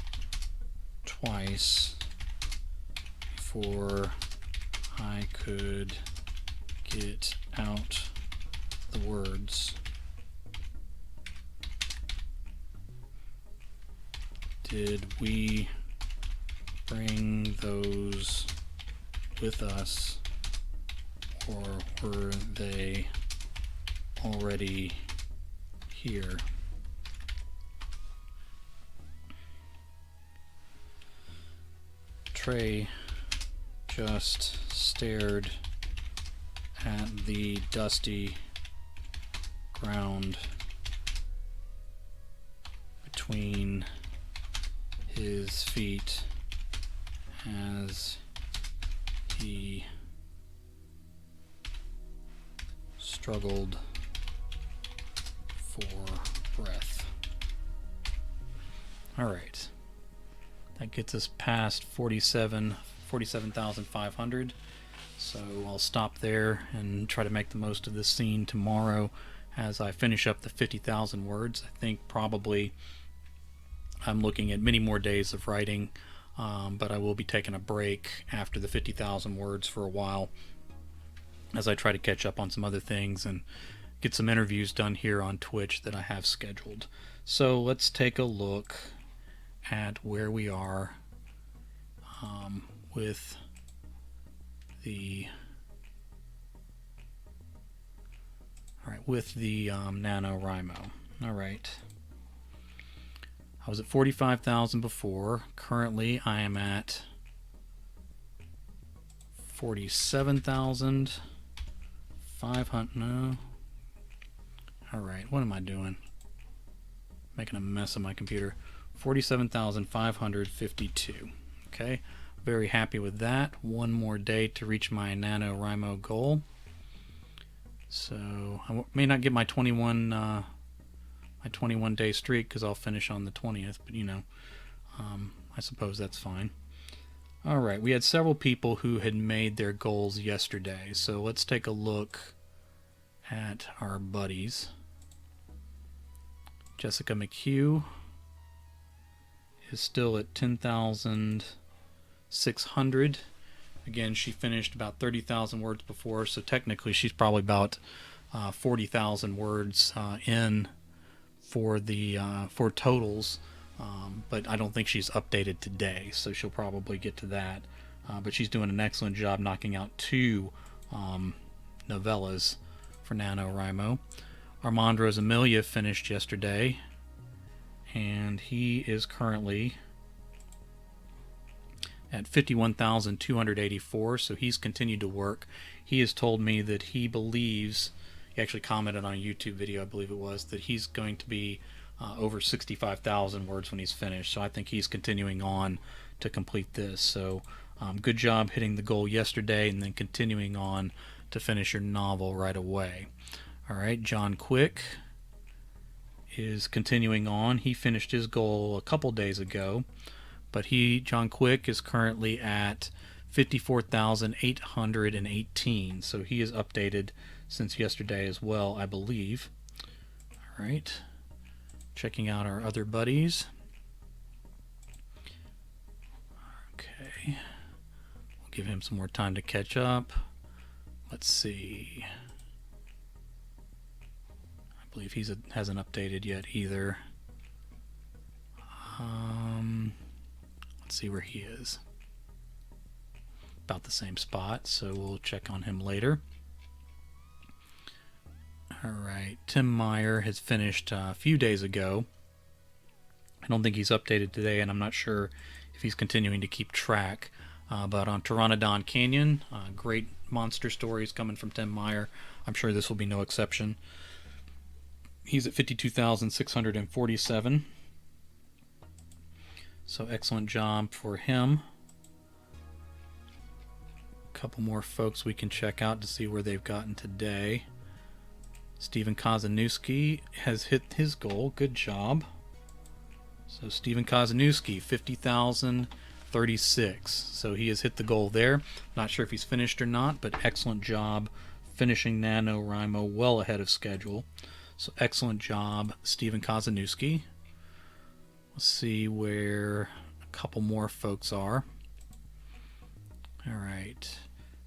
Speaker 1: twice before I could get out the words. Did we bring those with us, or were they already here? Trey just stared at the dusty ground between his feet as he struggled for breath. Alright, that gets us past 47,500. So I'll stop there and try to make the most of this scene tomorrow as I finish up the 50,000 words. I think probably I'm looking at many more days of writing, but I will be taking a break after the 50,000 words for a while as I try to catch up on some other things and get some interviews done here on Twitch that I have scheduled. So let's take a look at where we are with the NaNoWriMo. All right. I was at 45,000 before. Currently, I am at 47,500. No. All right. What am I doing? Making a mess of my computer. 47,552. Okay. Very happy with that. One more day to reach my NaNoWriMo goal. So I may not get my 21 day streak because I'll finish on the 20th, but you know, I suppose that's fine. All right, we had several people who had made their goals yesterday, so let's take a look at our buddies. Jessica McHugh is still at 10,600. Again, she finished about 30,000 words before, so technically she's probably about 40,000 words in for totals, but I don't think she's updated today, so she'll probably get to that. But she's doing an excellent job knocking out 2 novellas for NaNoWriMo. Armand Rosamilia finished yesterday, and he is currently at 51,284, so he's continued to work. He has told me that he believes, he actually commented on a YouTube video, I believe it was, that he's going to be over 65,000 words when he's finished. So I think he's continuing on to complete this. So good job hitting the goal yesterday and then continuing on to finish your novel right away. All right, John Quick is continuing on. He finished his goal a couple days ago, but John Quick is currently at 54,818. So he is updated since yesterday as well, I believe. All right, checking out our other buddies. Okay, we'll give him some more time to catch up. Let's see. I believe he hasn't updated yet either. Let's see where he is. About the same spot, so we'll check on him later. Alright, Tim Meyer has finished a few days ago. I don't think he's updated today, and I'm not sure if he's continuing to keep track. But on Pteranodon Canyon, great monster stories coming from Tim Meyer. I'm sure this will be no exception. He's at 52,647. So excellent job for him. A couple more folks we can check out to see where they've gotten today. Stephen Kozanowski has hit his goal. Good job. So Stephen Kozanowski, 50,036. So he has hit the goal there. Not sure if he's finished or not, but excellent job finishing NaNoWriMo well ahead of schedule. So excellent job, Stephen Kozanowski. Let's see where a couple more folks are. All right.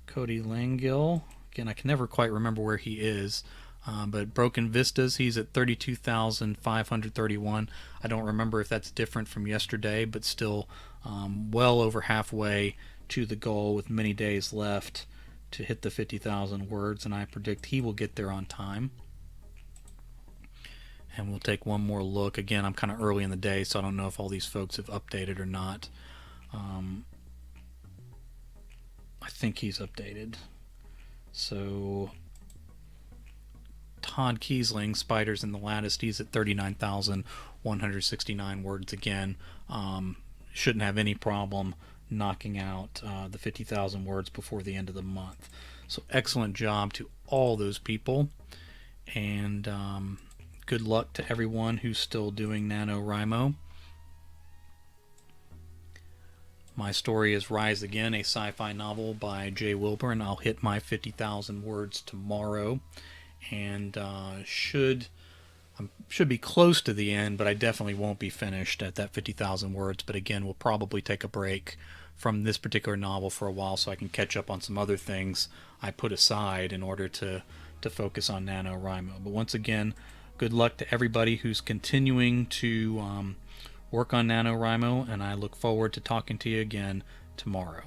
Speaker 1: Cody Langill. Again, I can never quite remember where he is. But Broken Vistas, he's at 32,531. I don't remember if that's different from yesterday, but still well over halfway to the goal with many days left to hit the 50,000 words, and I predict he will get there on time. And we'll take one more look. Again, I'm kind of early in the day, so I don't know if all these folks have updated or not. I think he's updated. So Todd Kiesling, Spiders in the Lattice, he's at 39,169 words again. Shouldn't have any problem knocking out the 50,000 words before the end of the month. So excellent job to all those people. And good luck to everyone who's still doing NaNoWriMo. My story is Rise Again, a sci-fi novel by Jay Wilburn. I'll hit my 50,000 words tomorrow, and should be close to the end, but I definitely won't be finished at that 50,000 words. But again, we'll probably take a break from this particular novel for a while so I can catch up on some other things I put aside in order to focus on NaNoWriMo. But once again, good luck to everybody who's continuing to work on NaNoWriMo, and I look forward to talking to you again tomorrow.